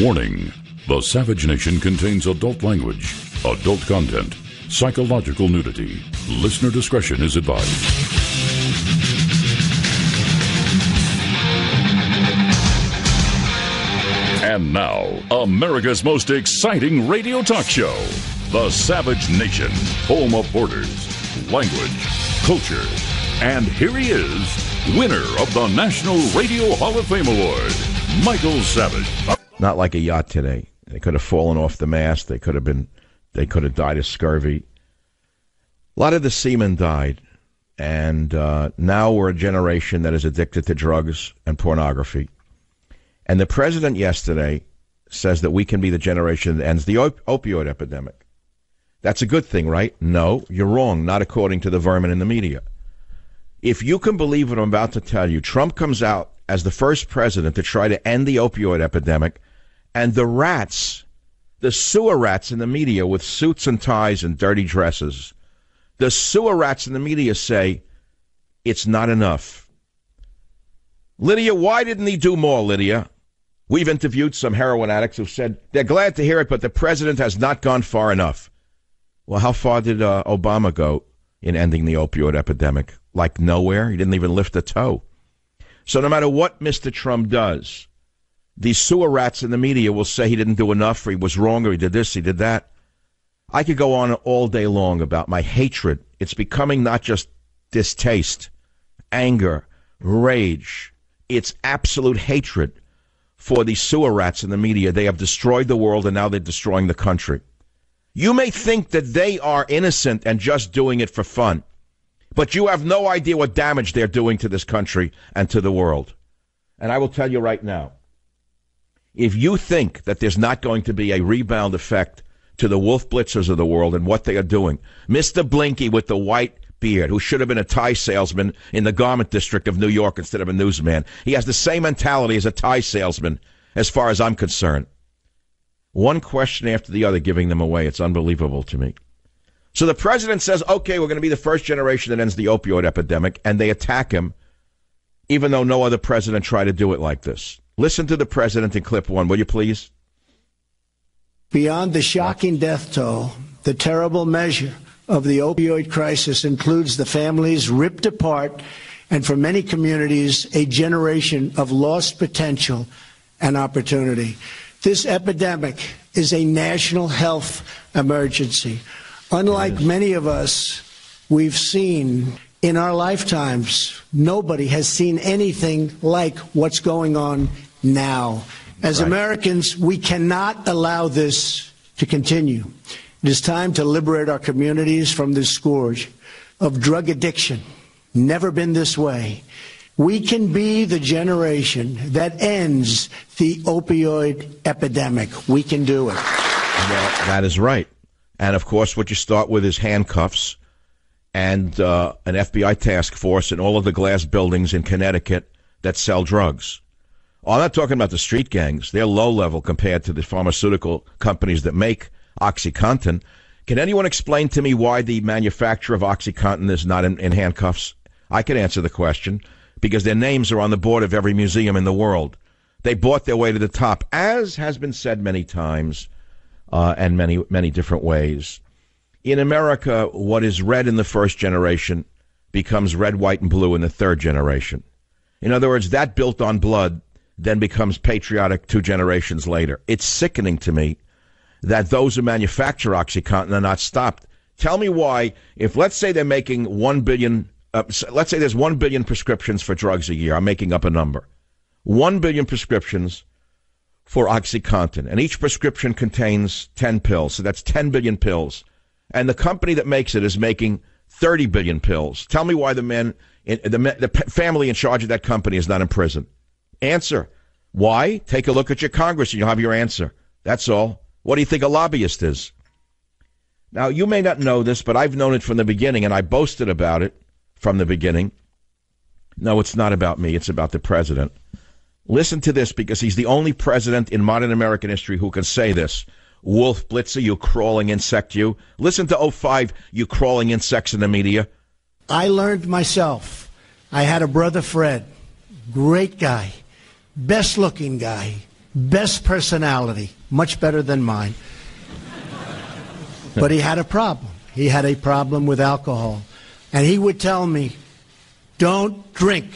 Warning: the Savage Nation contains adult language, adult content, psychological nudity. Listener discretion is advised. And now, America's most exciting radio talk show, The Savage Nation, home of borders, language, culture. And here he is, winner of the National Radio Hall of Fame Award, Michael Savage. Not like a yacht today. They could have fallen off the mast. They could have died of scurvy. A lot of the seamen died. And now we're a generation that is addicted to drugs and pornography. And the president yesterday says that we can be the generation that ends the opioid epidemic. That's a good thing, right? No, you're wrong, not according to the vermin in the media. If you can believe what I'm about to tell you, Trump comes out as the first president to try to end the opioid epidemic, and the rats, the sewer rats in the media with suits and ties and dirty dresses, the sewer rats in the media say it's not enough. Lydia, why didn't he do more, Lydia? We've interviewed some heroin addicts who said they're glad to hear it, but the president has not gone far enough. Well, how far did Obama go in ending the opioid epidemic? Like nowhere? He didn't even lift a toe. So no matter what Mr. Trump does, these sewer rats in the media will say he didn't do enough, or he was wrong, or he did this, he did that. I could go on all day long about my hatred. It's becoming not just distaste, anger, rage. It's absolute hatred for these sewer rats in the media. They have destroyed the world, and now they're destroying the country. You may think that they are innocent and just doing it for fun, but you have no idea what damage they're doing to this country and to the world. And I will tell you right now, if you think that there's not going to be a rebound effect to the Wolf Blitzers of the world and what they are doing, Mr. Blinky with the white beard, who should have been a tie salesman in the garment district of New York instead of a newsman, he has the same mentality as a tie salesman as far as I'm concerned. One question after the other giving them away. It's unbelievable to me. So the president says, okay, we're going to be the first generation that ends the opioid epidemic, and they attack him, even though no other president tried to do it like this. Listen to the president in clip one, will you please? Beyond the shocking death toll, the terrible measure of the opioid crisis includes the families ripped apart, and for many communities, a generation of lost potential and opportunity. This epidemic is a national health emergency. Unlike many of us we've seen in our lifetimes, nobody has seen anything like what's going on now. As Americans, we cannot allow this to continue. It is time to liberate our communities from this scourge of drug addiction. Never been this way. We can be the generation that ends the opioid epidemic. We can do it. Well, that is right. And, of course, what you start with is handcuffs and an FBI task force in all of the glass buildings in Connecticut that sell drugs. Oh, I'm not talking about the street gangs. They're low level compared to the pharmaceutical companies that make OxyContin. Can anyone explain to me why the manufacturer of OxyContin is not in handcuffs? I can answer the question. Because their names are on the board of every museum in the world. They bought their way to the top, as has been said many times and many different ways. In America, what is red in the first generation becomes red, white, and blue in the third generation. In other words, that built on blood then becomes patriotic 2 generations later. It's sickening to me that those who manufacture OxyContin are not stopped. Tell me why, if let's say they're making 1 billion let's say there's 1 billion prescriptions for drugs a year. I'm making up a number. 1 billion prescriptions for OxyContin, and each prescription contains 10 pills, so that's 10 billion pills. And the company that makes it is making 30 billion pills. Tell me why the family in charge of that company is not in prison. Answer. Why? Take a look at your Congress and you'll have your answer. That's all. What do you think a lobbyist is? Now, you may not know this, but I've known it from the beginning, and I boasted about it from the beginning. No, it's not about me. It's about the president. Listen to this, because he's the only president in modern American history who can say this. Wolf Blitzer, you crawling insect, you. Listen to 05, you crawling insects in the media. I learned myself. I had a brother, Fred. Great guy. Best looking guy. best personality, much better than mine. But he had a problem. He had a problem with alcohol. And he would tell me, don't drink.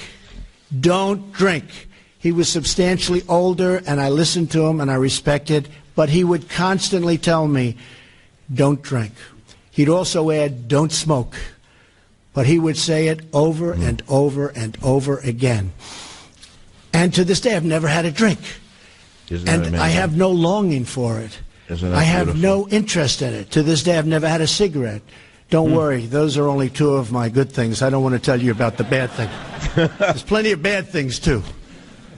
Don't drink. He was substantially older, and I listened to him, and I respected, but he would constantly tell me, don't drink. He'd also add, don't smoke. But he would say it over and over and over again. And to this day, I've never had a drink. And I have no longing for it. I have no interest in it. To this day, I've never had a cigarette. Don't worry, those are only two of my good things. I don't want to tell you about the bad thing. There's plenty of bad things, too.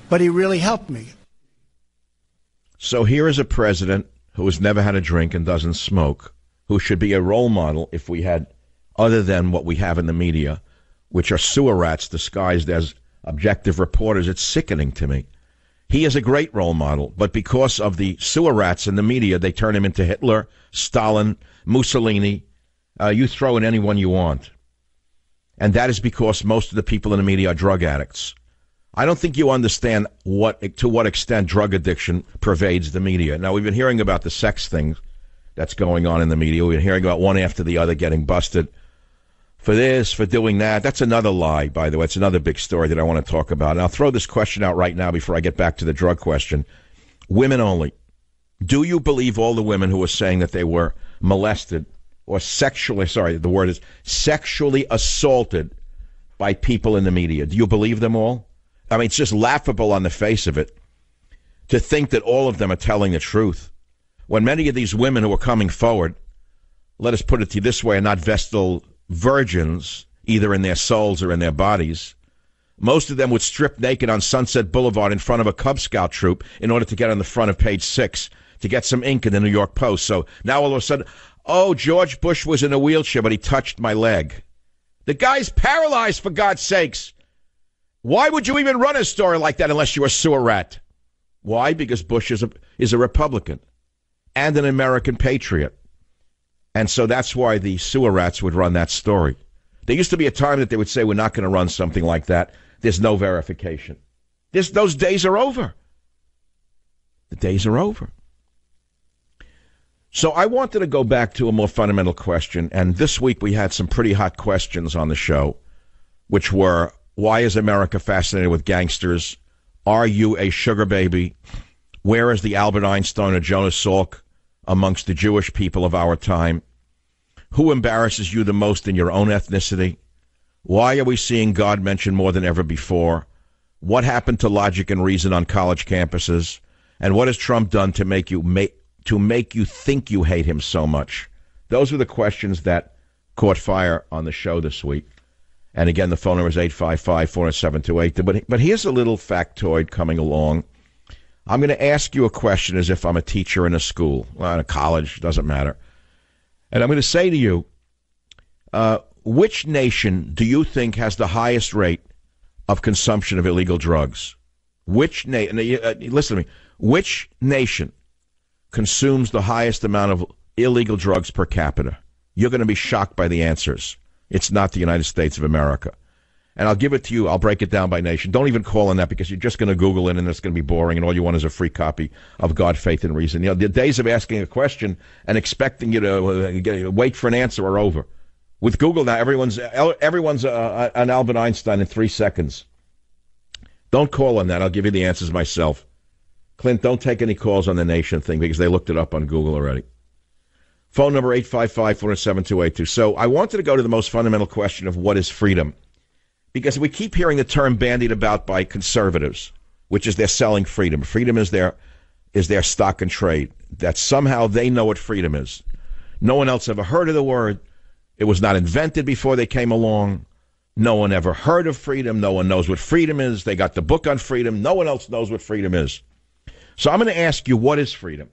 But he really helped me. So here is a president who has never had a drink and doesn't smoke, who should be a role model if we had, other than what we have in the media, which are sewer rats disguised as objective reporters. It's sickening to me. He is a great role model, but because of the sewer rats in the media, they turn him into Hitler, Stalin, Mussolini. You throw in anyone you want. And that is because most of the people in the media are drug addicts. I don't think you understand to what extent drug addiction pervades the media. Now, we've been hearing about the sex things that's going on in the media. We've been hearing about one after the other getting busted for this, for doing that. That's another lie, by the way. It's another big story that I want to talk about. And I'll throw this question out right now before I get back to the drug question. Women only. Do you believe all the women who are saying that they were molested or sexually assaulted by people in the media? Do you believe them all? I mean, it's just laughable on the face of it to think that all of them are telling the truth. When many of these women who are coming forward, let us put it to you this way, are not Vestal virgins, either in their souls or in their bodies. Most of them would strip naked on Sunset Boulevard in front of a Cub Scout troop in order to get on the front of page 6 to get some ink in the New York Post. So now all of a sudden, oh, George Bush was in a wheelchair, but he touched my leg. The guy's paralyzed, for God's sakes. Why would you even run a story like that unless you're a sewer rat? Why? Because Bush is a Republican and an American patriot. And so that's why the sewer rats would run that story. There used to be a time that they would say, we're not going to run something like that. There's no verification. Those days are over. The days are over. So I wanted to go back to a more fundamental question, and this week we had some pretty hot questions on the show, which were, why is America fascinated with gangsters? Are you a sugar baby? Where is the Albert Einstein or Jonas Salk amongst the Jewish people of our time? Who embarrasses you the most in your own ethnicity? Why are we seeing God mentioned more than ever before? What happened to logic and reason on college campuses? And what has Trump done to make you think you hate him so much? Those are the questions that caught fire on the show this week. And again, the phone number is 855-407-28. But here's a little factoid coming along. I'm going to ask you a question as if I'm a teacher in a school, in a college, doesn't matter. And I'm going to say to you, which nation do you think has the highest rate of consumption of illegal drugs? Listen to me. Which nation consumes the highest amount of illegal drugs per capita? You're going to be shocked by the answers. It's not the United States of America. And I'll give it to you. I'll break it down by nation. Don't even call on that because you're just going to Google it and it's going to be boring and all you want is a free copy of God, Faith, and Reason. You know, the days of asking a question and expecting you to wait for an answer are over. With Google now, everyone's an Albert Einstein in 3 seconds. Don't call on that. I'll give you the answers myself. Clint, don't take any calls on the nation thing because they looked it up on Google already. Phone number 855-407-2882. So I wanted to go to the most fundamental question of what is freedom. Because we keep hearing the term bandied about by conservatives, which is they're selling freedom. Freedom is their stock and trade. That somehow they know what freedom is. No one else ever heard of the word. It was not invented before they came along. No one ever heard of freedom. No one knows what freedom is. They got the book on freedom. No one else knows what freedom is. So I'm going to ask you, what is freedom?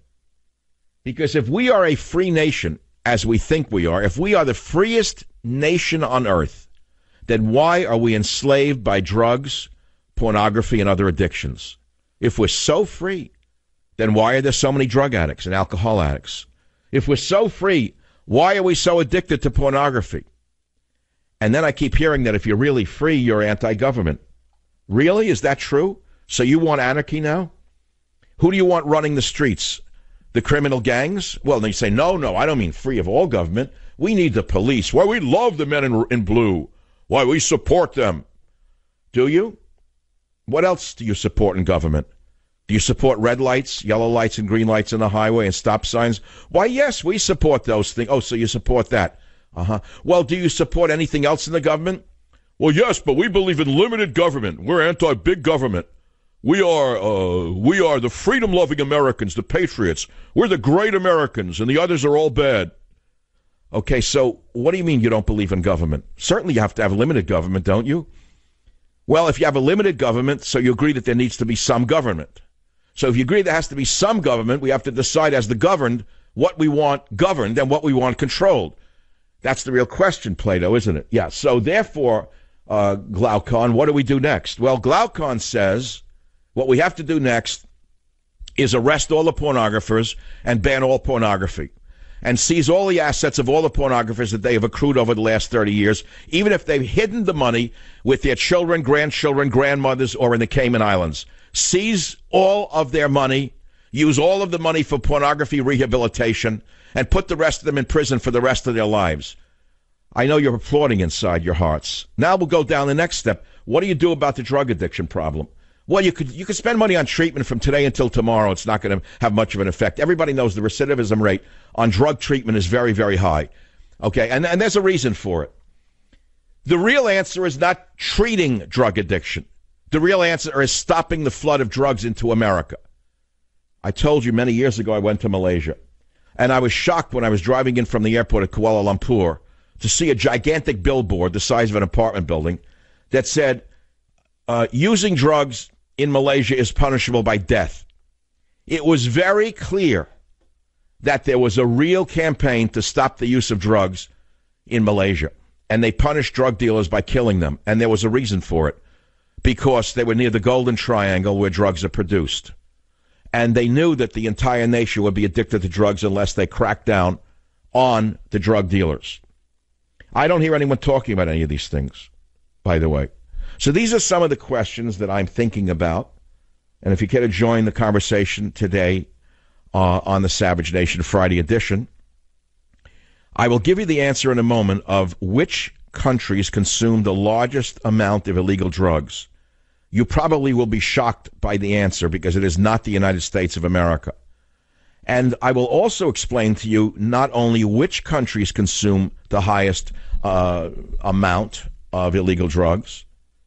Because if we are a free nation, as we think we are, if we are the freest nation on earth, then why are we enslaved by drugs, pornography, and other addictions? If we're so free, then why are there so many drug addicts and alcohol addicts? If we're so free, why are we so addicted to pornography? And then I keep hearing that if you're really free, you're anti-government. Really? Is that true? So you want anarchy now? Who do you want running the streets? The criminal gangs? Well, they say, no, I don't mean free of all government. We need the police. Why, we love the men in blue. Why, we support them. Do you? What else do you support in government? Do you support red lights, yellow lights, and green lights on the highway and stop signs? Why, yes, we support those things. Oh, so you support that. Well, do you support anything else in the government? Well, yes, but we believe in limited government. We're anti-big government. We are the freedom-loving Americans, the patriots. We're the great Americans, and the others are all bad. Okay, so what do you mean you don't believe in government? Certainly you have to have limited government, don't you? Well, if you have a limited government, so you agree that there needs to be some government. So if you agree there has to be some government, we have to decide as the governed what we want governed and what we want controlled. That's the real question, Plato, isn't it? Yeah, so therefore, Glaucon, what do we do next? Well, Glaucon says what we have to do next is arrest all the pornographers and ban all pornography and seize all the assets of all the pornographers that they have accrued over the last 30 years, even if they've hidden the money with their children, grandchildren, grandmothers, or in the Cayman Islands. Seize all of their money, use all of the money for pornography rehabilitation, and put the rest of them in prison for the rest of their lives. I know you're applauding inside your hearts. Now we'll go down the next step. What do you do about the drug addiction problem? Well, you could spend money on treatment from today until tomorrow. It's not going to have much of an effect. Everybody knows the recidivism rate on drug treatment is very, very high. Okay, and there's a reason for it. The real answer is not treating drug addiction. The real answer is stopping the flood of drugs into America. I told you many years ago I went to Malaysia, and I was shocked when I was driving in from the airport at Kuala Lumpur to see a gigantic billboard the size of an apartment building that said, using drugs in Malaysia is punishable by death. It was very clear that there was a real campaign to stop the use of drugs in Malaysia, and they punished drug dealers by killing them, and there was a reason for it, because they were near the Golden Triangle where drugs are produced, and they knew that the entire nation would be addicted to drugs unless they cracked down on the drug dealers. I don't hear anyone talking about any of these things, by the way. So these are some of the questions that I'm thinking about. And if you care to join the conversation today on the Savage Nation Friday edition, I will give you the answer in a moment of which countries consume the largest amount of illegal drugs. You probably will be shocked by the answer because it is not the United States of America. And I will also explain to you not only which countries consume the highest amount of illegal drugs,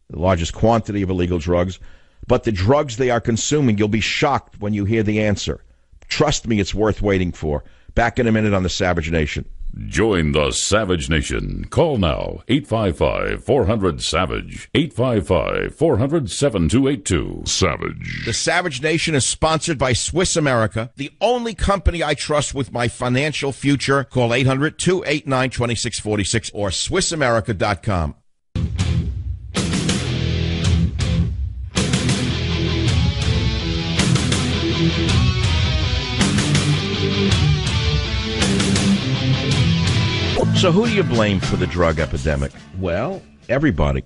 the largest quantity of illegal drugs, but the drugs they are consuming. You'll be shocked when you hear the answer. Trust me, it's worth waiting for. Back in a minute on the Savage Nation. Join the Savage Nation. Call now, 855-400-SAVAGE, 855-400-7282. Savage. The Savage Nation is sponsored by Swiss America, the only company I trust with my financial future. Call 800-289-2646 or SwissAmerica.com. So who do you blame for the drug epidemic? Well, everybody.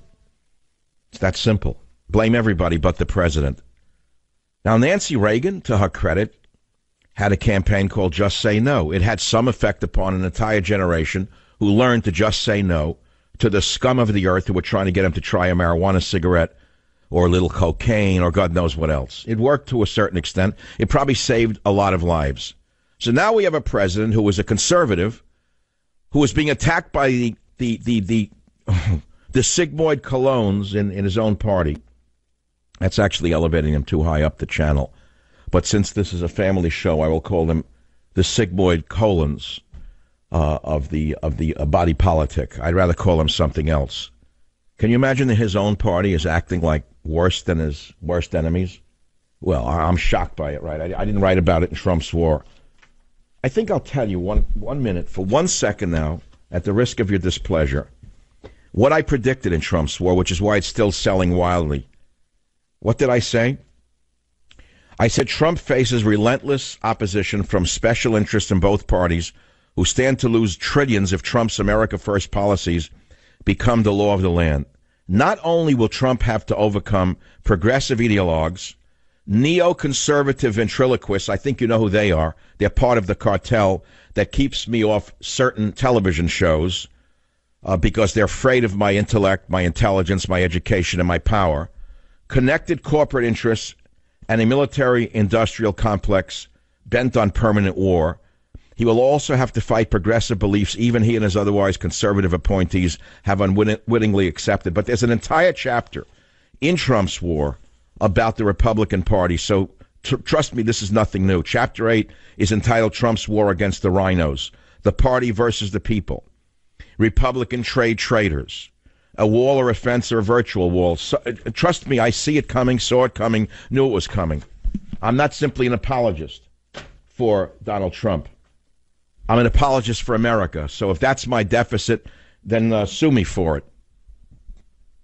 It's that simple. Blame everybody but the president. Now, Nancy Reagan, to her credit, had a campaign called Just Say No. It had some effect upon an entire generation who learned to just say no to the scum of the earth who were trying to get him to try a marijuana cigarette or a little cocaine or God knows what else. It worked to a certain extent. It probably saved a lot of lives. So now we have a president who was a conservative who was being attacked by the sigmoid colons in his own party. That's actually elevating him too high up the channel. But since this is a family show, I will call them the sigmoid colons of the body politic. I'd rather call them something else. Can you imagine that his own party is acting like worse than his worst enemies? Well, I'm shocked by it, right? I didn't write about it in Trump's War. I think I'll tell you one minute, for 1 second now, at the risk of your displeasure, what I predicted in Trump's War, which is why it's still selling wildly. What did I say? I said Trump faces relentless opposition from special interests in both parties who stand to lose trillions if Trump's America First policies become the law of the land. Not only will Trump have to overcome progressive ideologues, neoconservative ventriloquists. I think you know who they are. They're part of the cartel that keeps me off certain television shows because they're afraid of my intellect, my intelligence, my education, and my power. Connected corporate interests and a military-industrial complex bent on permanent war. He will also have to fight progressive beliefs even he and his otherwise conservative appointees have unwittingly accepted. But there's an entire chapter in Trump's war about the Republican Party. So trust me, this is nothing new. Chapter 8 is entitled Trump's War Against the Rhinos, the Party versus the People, Republican Trade Traitors, a wall or a fence or a virtual wall. So, trust me, I see it coming, saw it coming, knew it was coming. I'm not simply an apologist for Donald Trump. I'm an apologist for America. So if that's my deficit, then sue me for it.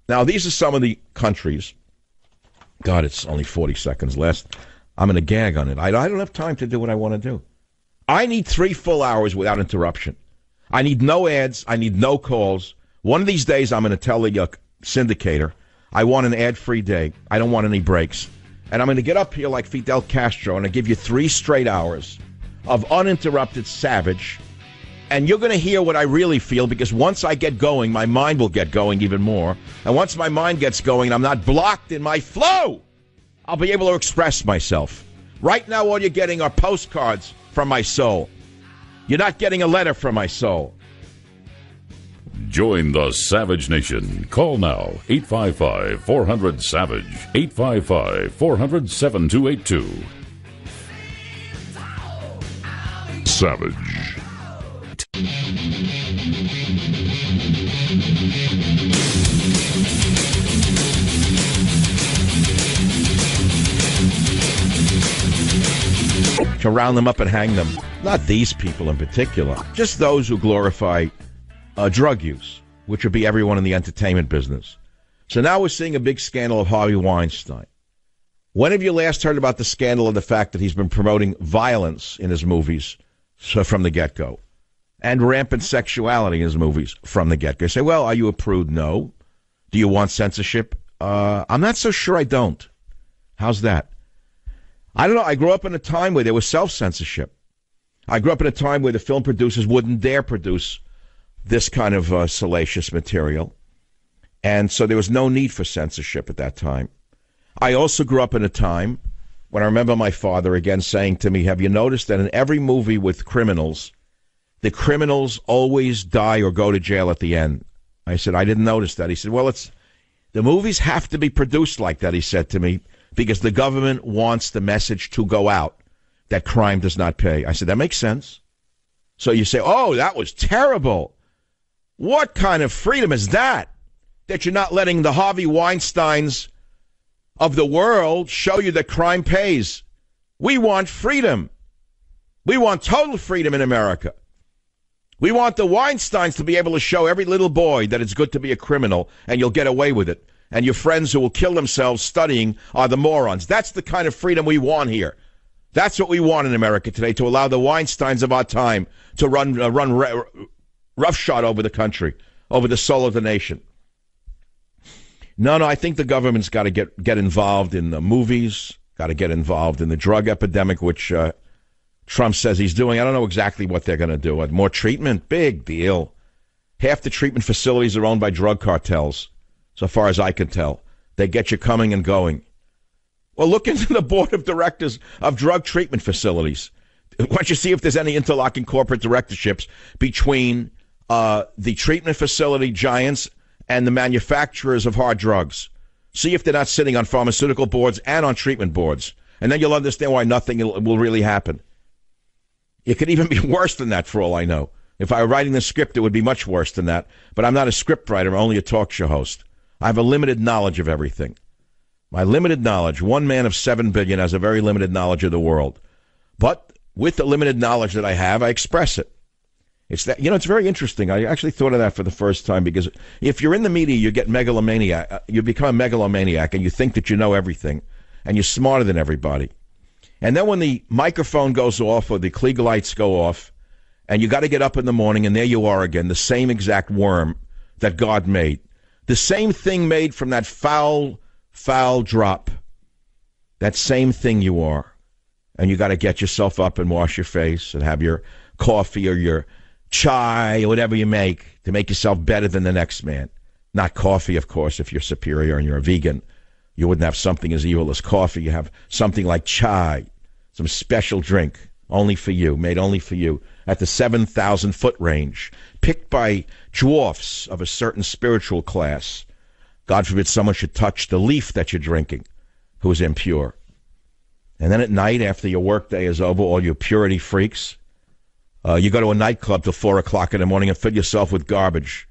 Now, these are some of the countries. God, it's only 40 seconds left. I'm going to gag on it. I don't have time to do what I want to do. I need 3 full hours without interruption. I need no ads. I need no calls. One of these days, I'm going to tell the syndicator, I want an ad-free day. I don't want any breaks. And I'm going to get up here like Fidel Castro and I give you 3 straight hours of uninterrupted savage. And you're going to hear what I really feel, because once I get going, my mind will get going even more. And once my mind gets going and I'm not blocked in my flow, I'll be able to express myself. Right now, all you're getting are postcards from my soul. You're not getting a letter from my soul. Join the Savage Nation. Call now, 855-400-SAVAGE, 855-400-7282. Savage. To round them up and hang them. Not these people in particular. Just those who glorify drug use, which would be everyone in the entertainment business. So now we're seeing a big scandal of Harvey Weinstein. When have you last heard about the scandal of the fact that he's been promoting violence in his movies from the get-go? And rampant sexuality in his movies from the get-go. You say, well, are you a prude? No. Do you want censorship? I'm not so sure I don't. How's that? I don't know. I grew up in a time where there was self-censorship. I grew up in a time where the film producers wouldn't dare produce this kind of salacious material. And so there was no need for censorship at that time. I also grew up in a time when I remember my father again saying to me, have you noticed that in every movie with criminals, the criminals always die or go to jail at the end? I said, I didn't notice that. He said, well, the movies have to be produced like that, he said to me, because the government wants the message to go out that crime does not pay. I said, that makes sense. So you say, oh, that was terrible. What kind of freedom is that? That you're not letting the Harvey Weinsteins of the world show you that crime pays. We want freedom. We want total freedom in America. We want the Weinsteins to be able to show every little boy that it's good to be a criminal and you'll get away with it. And your friends who will kill themselves studying are the morons. That's the kind of freedom we want here. That's what we want in America today, to allow the Weinsteins of our time to run roughshod over the country, over the soul of the nation. No, I think the government's got to get involved in the movies, got to get involved in the drug epidemic, which Trump says he's doing. I don't know exactly what they're going to do. More treatment? Big deal. Half the treatment facilities are owned by drug cartels, so far as I can tell. They get you coming and going. Well, look into the board of directors of drug treatment facilities. Why don't you see if there's any interlocking corporate directorships between the treatment facility giants and the manufacturers of hard drugs. See if they're not sitting on pharmaceutical boards and on treatment boards. And then you'll understand why nothing will really happen. It could even be worse than that, for all I know. If I were writing the script, it would be much worse than that. But I'm not a script writer. I'm only a talk show host. I have a limited knowledge of everything. My limited knowledge, one man of 7 billion has a very limited knowledge of the world. But with the limited knowledge that I have, I express it. It's that, it's very interesting. I actually thought of that for the first time, because if you're in the media, you get megalomaniac. You become a megalomaniac and you think that you know everything and you're smarter than everybody. And then when the microphone goes off or the Klieg lights go off and you got to get up in the morning and there you are again, the same exact worm that God made. The same thing made from that foul drop that same thing you are. And you got to get yourself up and wash your face and have your coffee or your chai or whatever you make to make yourself better than the next man. Not coffee, of course, if you're superior and you're a vegan. You wouldn't have something as evil as coffee. You have something like chai, some special drink, only for you, made only for you, at the 7,000-foot range, picked by dwarfs of a certain spiritual class. God forbid someone should touch the leaf that you're drinking who is impure. And then at night, after your workday is over, all you purity freaks, you go to a nightclub till 4 o'clock in the morning and fill yourself with garbage.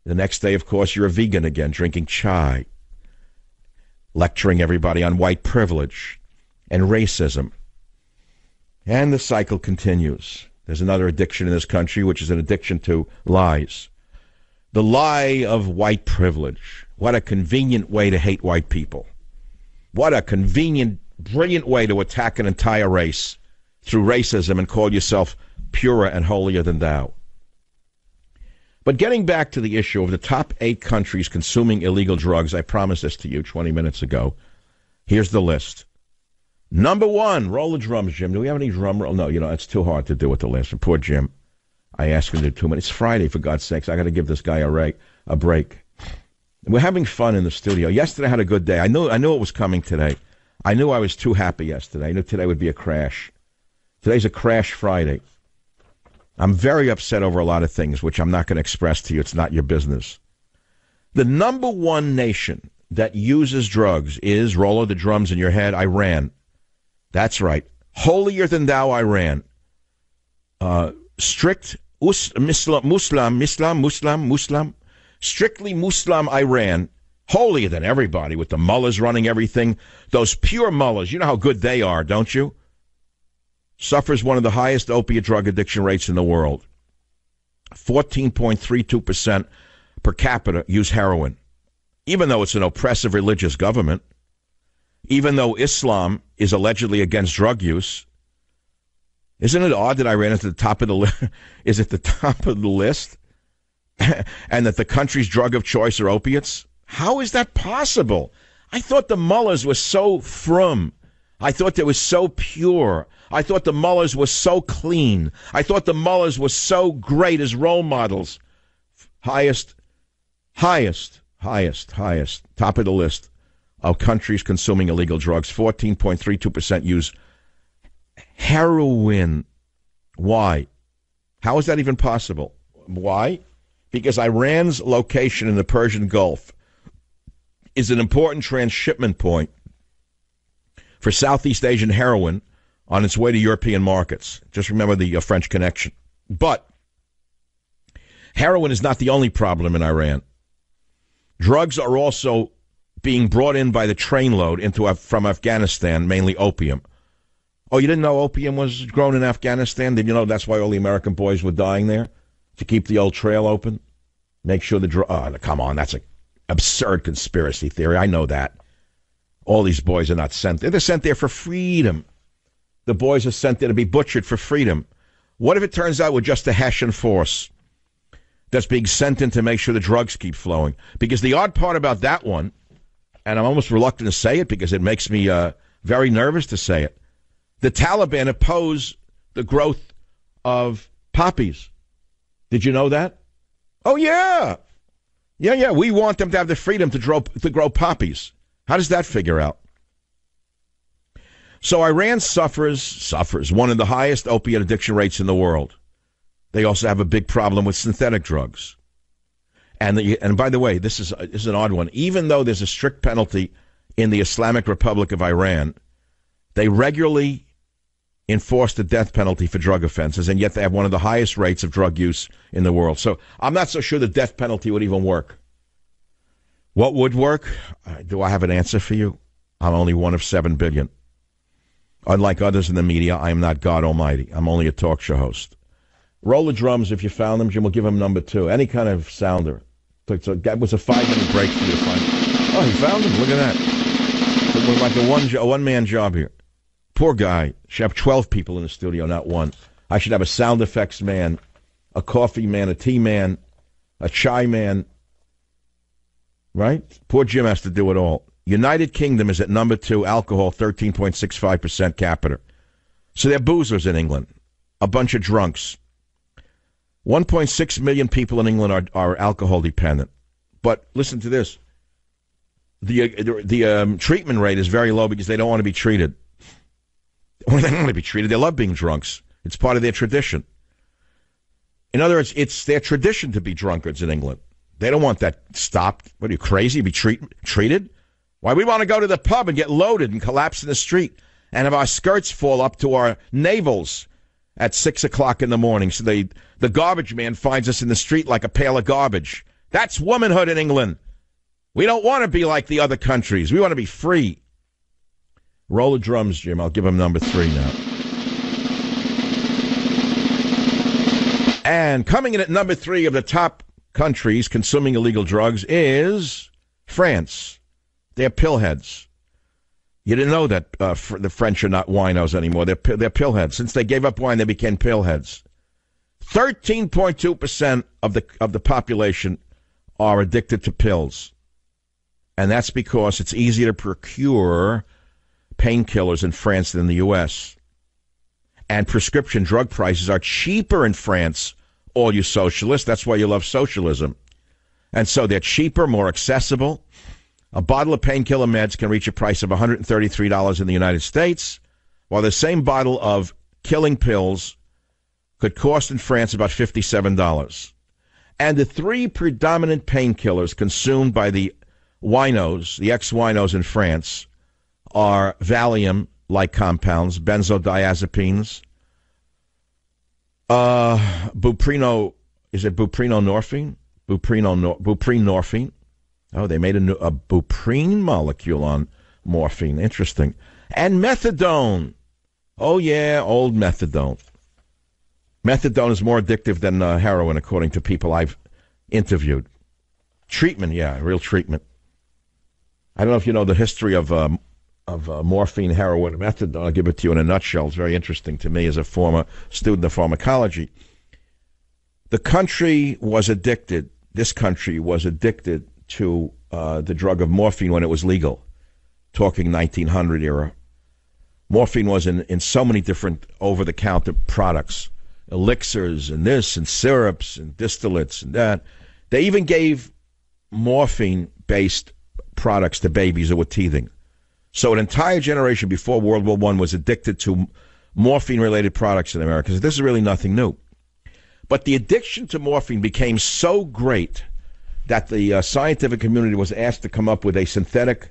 The next day, of course, you're a vegan again, drinking chai, lecturing everybody on white privilege and racism. And the cycle continues. There's another addiction in this country, which is an addiction to lies. The lie of white privilege. What a convenient way to hate white people. What a convenient, brilliant way to attack an entire race through racism and call yourself purer and holier than thou. But getting back to the issue of the top 8 countries consuming illegal drugs, I promised this to you 20 minutes ago. Here's the list. Number 1, roll the drums, Jim. Do we have any drum roll? No, it's too hard to do with the list. And poor Jim. I asked him to do 2 minutes. It's Friday, for God's sakes. I got to give this guy a break. We're having fun in the studio. Yesterday I had a good day. I knew it was coming today. I knew I was too happy yesterday. I knew today would be a crash. Today's a crash Friday. I'm very upset over a lot of things, which I'm not going to express to you. It's not your business. The number 1 nation that uses drugs is, roll the drums in your head, Iran. That's right. Holier than thou, Iran. Strict Muslim, strictly Muslim Iran. Holier than everybody, with the mullahs running everything. Those pure mullahs, you know how good they are, don't you? Suffers one of the highest opiate drug addiction rates in the world. 14.32% per capita use heroin. Even though it's an oppressive religious government, even though Islam is allegedly against drug use, isn't it odd that Iran is at the top of the is at the top of the list, and that the country's drug of choice are opiates? How is that possible? I thought the mullahs were so frum. I thought they were so pure. I thought the mullahs were so clean. I thought the mullahs were so great as role models. Highest, top of the list of countries consuming illegal drugs. 14.32% use heroin. Why? How is that even possible? Why? Because Iran's location in the Persian Gulf is an important transshipment point for Southeast Asian heroin on its way to European markets. Just remember the French connection. But heroin is not the only problem in Iran. Drugs are also being brought in by the trainload from Afghanistan, mainly opium. Oh, you didn't know opium was grown in Afghanistan? Did you know that's why all the American boys were dying there? To keep the old trail open? Make sure come on, that's an absurd conspiracy theory. I know that. All these boys are not sent there. They're sent there for freedom. The boys are sent there to be butchered for freedom. What if it turns out we're just a Hessian force that's being sent in to make sure the drugs keep flowing? Because the odd part about that one, and I'm almost reluctant to say it because it makes me very nervous to say it, the Taliban oppose the growth of poppies. Did you know that? Oh, yeah. Yeah. We want them to have the freedom to grow poppies. How does that figure out? So Iran suffers one of the highest opiate addiction rates in the world. They also have a big problem with synthetic drugs. And by the way, this is an odd one. Even though there's a strict penalty in the Islamic Republic of Iran, they regularly enforce the death penalty for drug offenses, and yet they have one of the highest rates of drug use in the world. So I'm not so sure the death penalty would even work. What would work? Do I have an answer for you? I'm only one of 7 billion. Unlike others in the media, I am not God Almighty. I'm only a talk show host. Roll the drums if you found them, Jim. We'll give him number 2. Any kind of sounder. So that was a 5-minute break for you to find. Oh, he found them. Look at that. It was like a one-man job here. Poor guy. Should have 12 people in the studio, not one. I should have a sound effects man, a coffee man, a tea man, a chai man. Right? Poor Jim has to do it all. United Kingdom is at number 2, alcohol, 13.65% capita. So they're boozers in England, a bunch of drunks. 1.6 million people in England are alcohol dependent. But listen to this. The treatment rate is very low because they don't want to be treated. Or they don't want to be treated. They love being drunks. It's part of their tradition. In other words, it's their tradition to be drunkards in England. They don't want that stopped. What are you, crazy? Be treated? Why, we want to go to the pub and get loaded and collapse in the street and have our skirts fall up to our navels at 6 o'clock in the morning. So the garbage man finds us in the street like a pail of garbage. That's womanhood in England. We don't want to be like the other countries. We want to be free. Roll the drums, Jim. I'll give him number 3 now. And coming in at number 3 of the top countries consuming illegal drugs is France. They're pillheads. You didn't know that the French are not winos anymore. They're pillheads. Since they gave up wine, they became pillheads. 13.2% of the population are addicted to pills. And that's because it's easier to procure painkillers in France than the U.S. And prescription drug prices are cheaper in France, all you socialists. That's why you love socialism. And so they're cheaper, more accessible. A bottle of painkiller meds can reach a price of $133 in the United States, while the same bottle of killing pills could cost in France about $57. And the 3 predominant painkillers consumed by the winos, the ex-winos in France, are Valium-like compounds, benzodiazepines, buprenorphine? Buprenorphine. Oh, they made a buprine molecule on morphine. Interesting. And methadone. Oh, yeah, old methadone. Methadone is more addictive than heroin, according to people I've interviewed. Treatment, yeah, real treatment. I don't know if you know the history of morphine, heroin, and methadone. I'll give it to you in a nutshell. It's very interesting to me as a former student of pharmacology. This country was addicted to the drug of morphine when it was legal, talking 1900 era. Morphine was in so many different over-the-counter products, elixirs and this and syrups and distillates and that. They even gave morphine-based products to babies who were teething. So an entire generation before World War I was addicted to morphine-related products in America. So this is really nothing new. But the addiction to morphine became so great that the scientific community was asked to come up with a synthetic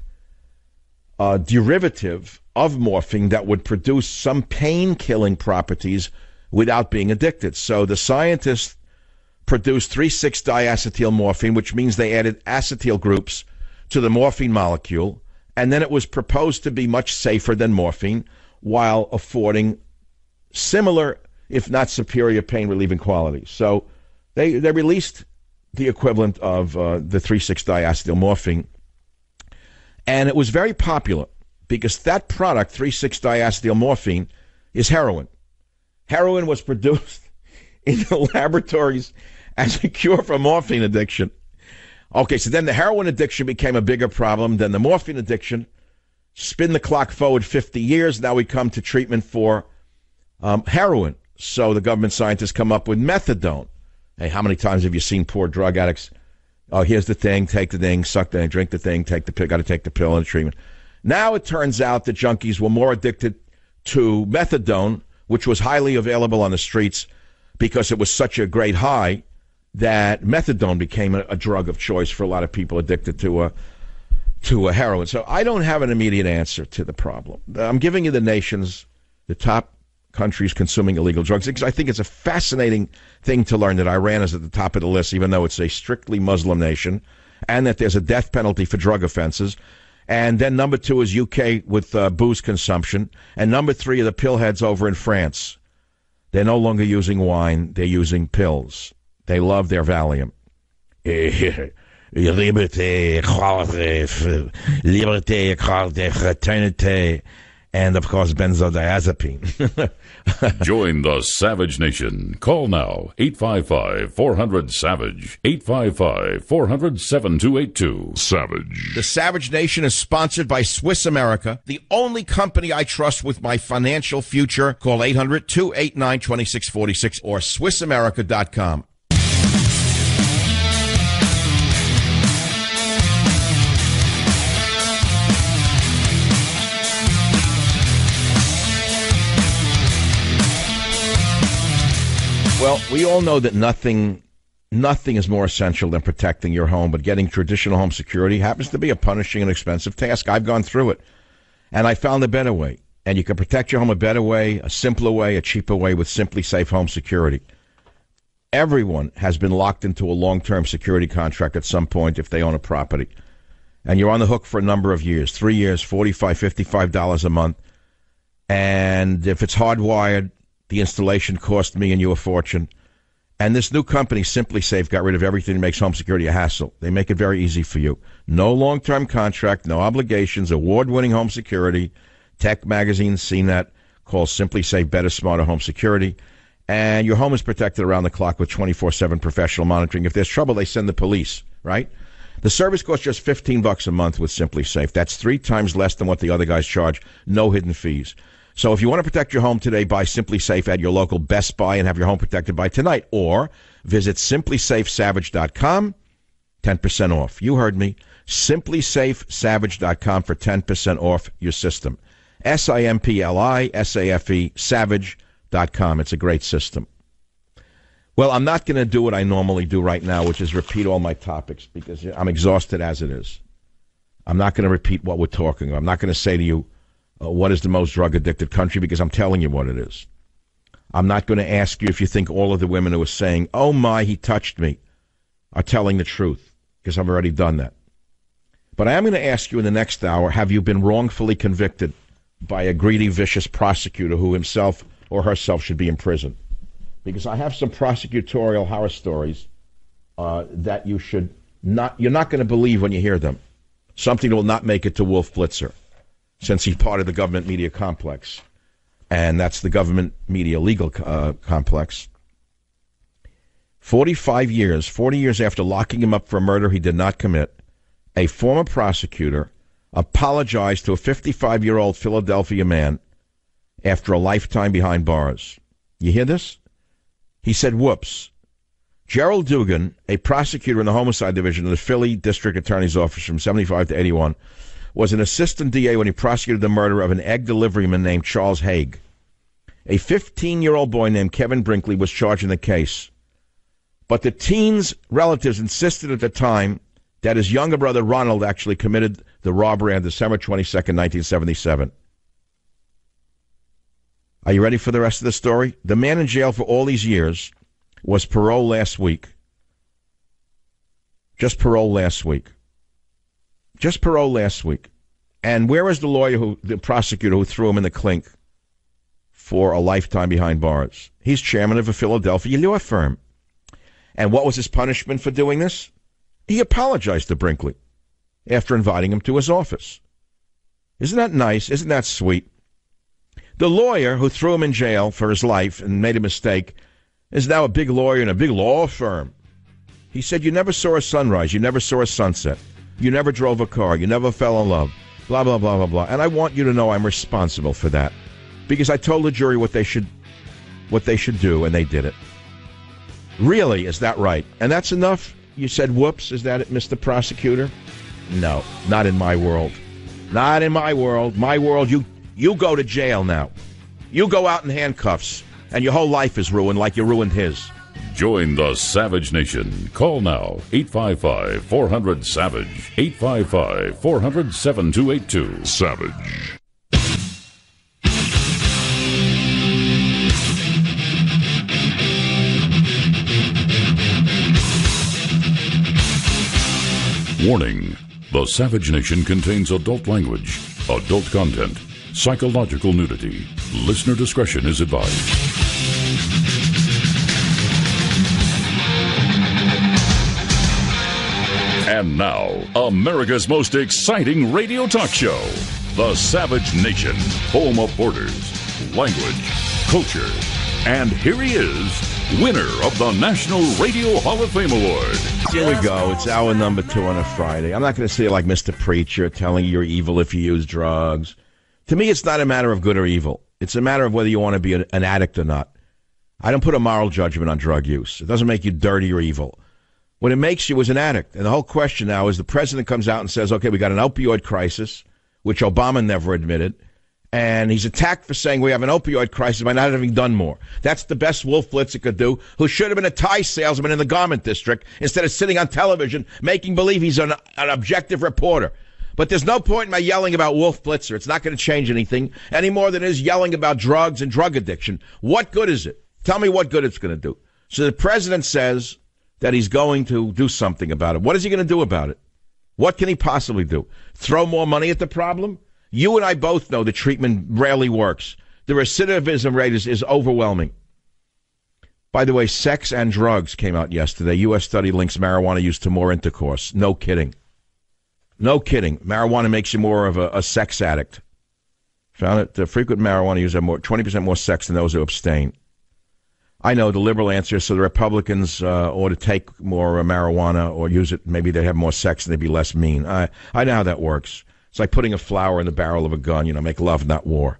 derivative of morphine that would produce some pain-killing properties without being addicted. So the scientists produced 3,6-diacetyl morphine, which means they added acetyl groups to the morphine molecule, and then it was proposed to be much safer than morphine while affording similar, if not superior, pain-relieving qualities. So they released the equivalent of the 3,6-diacetyl morphine, and it was very popular because that product, 3,6-diacetyl morphine, is heroin. Heroin was produced in the laboratories as a cure for morphine addiction. Okay, so then the heroin addiction became a bigger problem than the morphine addiction. Spin the clock forward 50 years. Now we come to treatment for heroin. So the government scientists come up with methadone. Hey, how many times have you seen poor drug addicts? Oh, here's the thing, take the thing, suck the thing, drink the thing, take the pill, got to take the pill and the treatment. Now it turns out that junkies were more addicted to methadone, which was highly available on the streets because it was such a great high that methadone became a drug of choice for a lot of people addicted to heroin. So I don't have an immediate answer to the problem. I'm giving you the top countries consuming illegal drugs, because I think it's a fascinating thing to learn that Iran is at the top of the list, even though it's a strictly Muslim nation, and that there's a death penalty for drug offenses. And then number 2 is UK with booze consumption. And number 3 are the pillheads over in France. They're no longer using wine. They're using pills. They love their Valium. Liberté, equality, fraternité. And, of course, benzodiazepine. Join the Savage Nation. Call now, 855-400-SAVAGE, 855-400-7282. Savage. The Savage Nation is sponsored by Swiss America, the only company I trust with my financial future. Call 800-289-2646 or SwissAmerica.com. Well, we all know that nothing is more essential than protecting your home, but getting traditional home security happens to be a punishing and expensive task. I've gone through it, and I found a better way. And you can protect your home a better way, a simpler way, a cheaper way with Simply Safe Home Security. Everyone has been locked into a long-term security contract at some point if they own a property. And you're on the hook for a number of years, 3 years, $45, $55 a month. And if it's hardwired, the installation cost me and you a fortune. And this new company, Simply Safe, got rid of everything that makes home security a hassle. They make it very easy for you. No long-term contract, no obligations, award-winning home security. Tech Magazine, CNET, calls Simply Safe Better, Smarter Home Security. And your home is protected around the clock with 24/7 professional monitoring. If there's trouble, they send the police, right? The service costs just $15 a month with Simply Safe. That's 3 times less than what the other guys charge. No hidden fees. So if you want to protect your home today, buy Simply Safe at your local Best Buy and have your home protected by tonight. Or visit simplysafesavage.com, 10% off. You heard me. Simplysafesavage.com for 10% off your system. SIMPLISAFE, savage.com. It's a great system. Well, I'm not going to do what I normally do right now, which is repeat all my topics, because I'm exhausted as it is. I'm not going to repeat what we're talking about. I'm not going to say to you, what is the most drug-addicted country, because I'm telling you what it is. I'm not going to ask you if you think all of the women who are saying, oh my, he touched me, are telling the truth, because I've already done that. But I am going to ask you in the next hour, have you been wrongfully convicted by a greedy, vicious prosecutor who himself or herself should be in prison? Because I have some prosecutorial horror stories that you're not going to believe when you hear them. Something that will not make it to Wolf Blitzer, since he's part of the government media complex. And that's the government media legal complex. 40 years after locking him up for a murder he did not commit, a former prosecutor apologized to a 55-year-old Philadelphia man after a lifetime behind bars. You hear this? He said, whoops. Gerald Dugan, a prosecutor in the homicide division of the Philly District Attorney's Office from 75 to 81, was an assistant DA when he prosecuted the murder of an egg deliveryman named Charles Haig. A 15-year-old boy named Kevin Brinkley was charged in the case. But the teen's relatives insisted at the time that his younger brother Ronald actually committed the robbery on December 22nd, 1977. Are you ready for the rest of the story? The man in jail for all these years was paroled last week. Just paroled last week. And where is the prosecutor who threw him in the clink for a lifetime behind bars? He's chairman of a Philadelphia law firm. And what was his punishment for doing this? He apologized to Brinkley after inviting him to his office. Isn't that nice? Isn't that sweet? The lawyer who threw him in jail for his life and made a mistake is now a big lawyer in a big law firm. He said, you never saw a sunrise, you never saw a sunset, you never drove a car, you never fell in love, blah, blah, blah, blah, blah. And I want you to know I'm responsible for that, because I told the jury what they should do, and they did it. Really, is that right? And that's enough? You said, whoops, is that it, Mr. Prosecutor? No, not in my world. Not in my world. My world, you go to jail now. You go out in handcuffs, and your whole life is ruined like you ruined his. Join the Savage Nation. Call now, 855-400-SAVAGE, 855-400-7282. Savage. Warning. The Savage Nation contains adult language, adult content, psychological nudity. Listener discretion is advised. And now, America's most exciting radio talk show, the Savage Nation, home of borders, language, culture. And here he is, winner of the National Radio Hall of Fame Award. Here we go. It's hour number 2 on a Friday. I'm not going to say like Mr. Preacher telling you you're evil if you use drugs. To me, it's not a matter of good or evil. It's a matter of whether you want to be an addict or not. I don't put a moral judgment on drug use. It doesn't make you dirty or evil. What it makes you is an addict. And the whole question now is the president comes out and says, okay, we got an opioid crisis, which Obama never admitted. And he's attacked for saying we have an opioid crisis by not having done more. That's the best Wolf Blitzer could do, who should have been a tie salesman in the garment district instead of sitting on television making believe he's an objective reporter. But there's no point in my yelling about Wolf Blitzer. It's not going to change anything any more than it is yelling about drugs and drug addiction. What good is it? Tell me what good it's going to do. So the president says that he's going to do something about it. What is he going to do about it? What can he possibly do? Throw more money at the problem? You and I both know the treatment rarely works. The recidivism rate is overwhelming. By the way, sex and drugs came out yesterday. U.S. study links marijuana use to more intercourse. No kidding. No kidding. Marijuana makes you more of a sex addict. Found it. The frequent marijuana users have 20% more sex than those who abstain. I know the liberal answer is so the Republicans ought to take more marijuana or use it. Maybe they'd have more sex and they'd be less mean. I know how that works. It's like putting a flower in the barrel of a gun, make love, not war.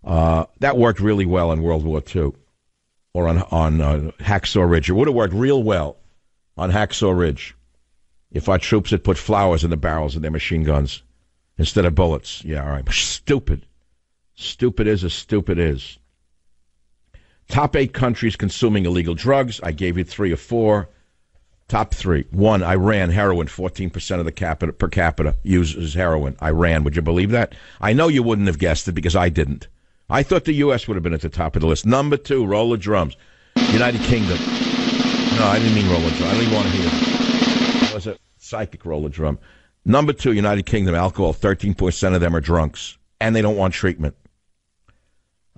That worked really well in World War II or on Hacksaw Ridge. It would have worked real well on Hacksaw Ridge if our troops had put flowers in the barrels of their machine guns instead of bullets. Yeah, all right. Stupid. Stupid is as stupid is. Top 8 countries consuming illegal drugs. I gave you 3 or 4. Top 3. 1, Iran, heroin. 14% of the per capita uses heroin. Iran, would you believe that? I know you wouldn't have guessed it because I didn't. I thought the U.S. would have been at the top of the list. Number 2, roll of drums. United Kingdom. No, I didn't mean roll of drum. I didn't want to hear it. It was a psychic roll of drum. Number 2, United Kingdom, alcohol. 13% of them are drunks, and they don't want treatment.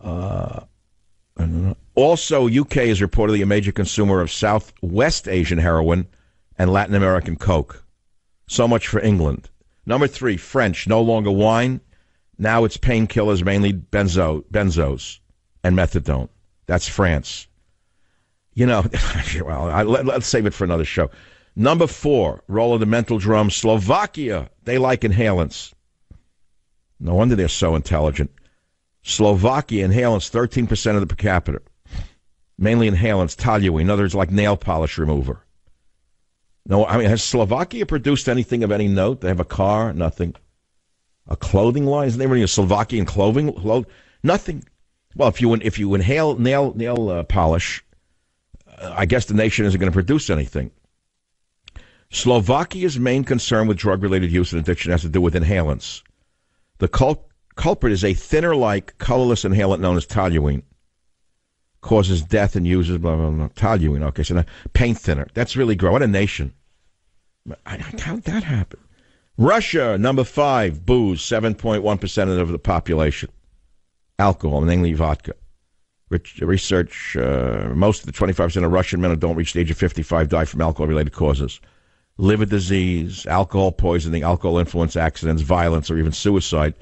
I don't know. Also, UK is reportedly a major consumer of Southwest Asian heroin and Latin American coke. So much for England. Number 3, French, no longer wine. Now it's painkillers, mainly benzos and methadone. That's France. Well, let's save it for another show. Number 4, roll of the mental drum, Slovakia. They like inhalants. No wonder they're so intelligent. Slovakia, inhalants, 13% of the per capita. Mainly inhalants, toluene, in other words, like nail polish remover. No, I mean, has Slovakia produced anything of any note? They have a car, nothing. A clothing line? Isn't there really a Slovakian clothing? Nothing. Well, if you inhale nail polish, I guess the nation isn't going to produce anything. Slovakia's main concern with drug-related use and addiction has to do with inhalants. The culprit is a thinner-like, colorless inhalant known as toluene. Causes death and uses blah, blah, blah. Toluene. Okay, so now, paint thinner. That's really gross. What a nation. How did that happen? Russia, number 5, booze, 7.1% of the population. Alcohol, mainly vodka. Research, most of the 25% of Russian men who don't reach the age of 55 die from alcohol-related causes. Liver disease, alcohol poisoning, alcohol influence accidents, violence, or even suicide,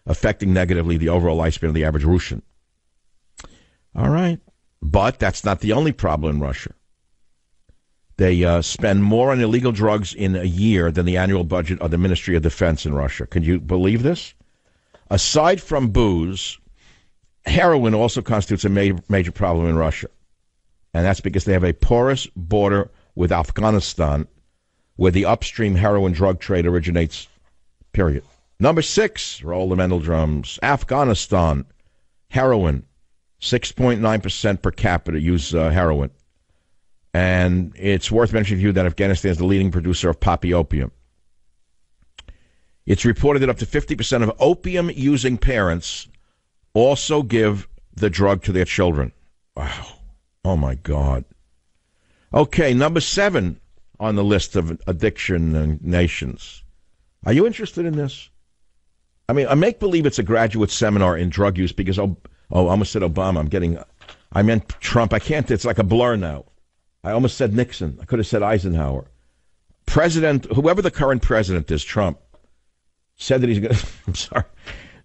affecting negatively the overall lifespan of the average Russian. All right. But that's not the only problem in Russia. They spend more on illegal drugs in a year than the annual budget of the Ministry of Defense in Russia. Can you believe this? Aside from booze, heroin also constitutes a major problem in Russia. And that's because they have a porous border with Afghanistan, where the upstream heroin drug trade originates, period. Number 6, roll the mental drums. Afghanistan, heroin, 6.9% per capita use heroin. And it's worth mentioning to you that Afghanistan is the leading producer of poppy opium. It's reported that up to 50% of opium-using parents also give the drug to their children. Wow. Oh, my God. Okay, number 7 on the list of addiction nations. Are you interested in this? I mean, I make believe it's a graduate seminar in drug use because, I almost said Obama. I meant Trump. I can't, it's like a blur now. I almost said Nixon. I could have said Eisenhower. Whoever the current president is, Trump, said that he's going to, I'm sorry,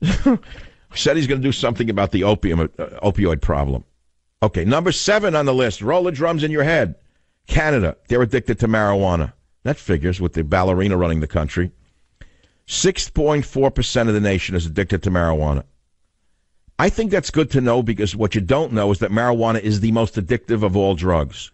Said he's going to do something about the opioid problem. Okay, number 7 on the list. Roll the drums in your head. Canada, they're addicted to marijuana. That figures with the ballerina running the country. 6.4% of the nation is addicted to marijuana. I think that's good to know because what you don't know is that marijuana is the most addictive of all drugs.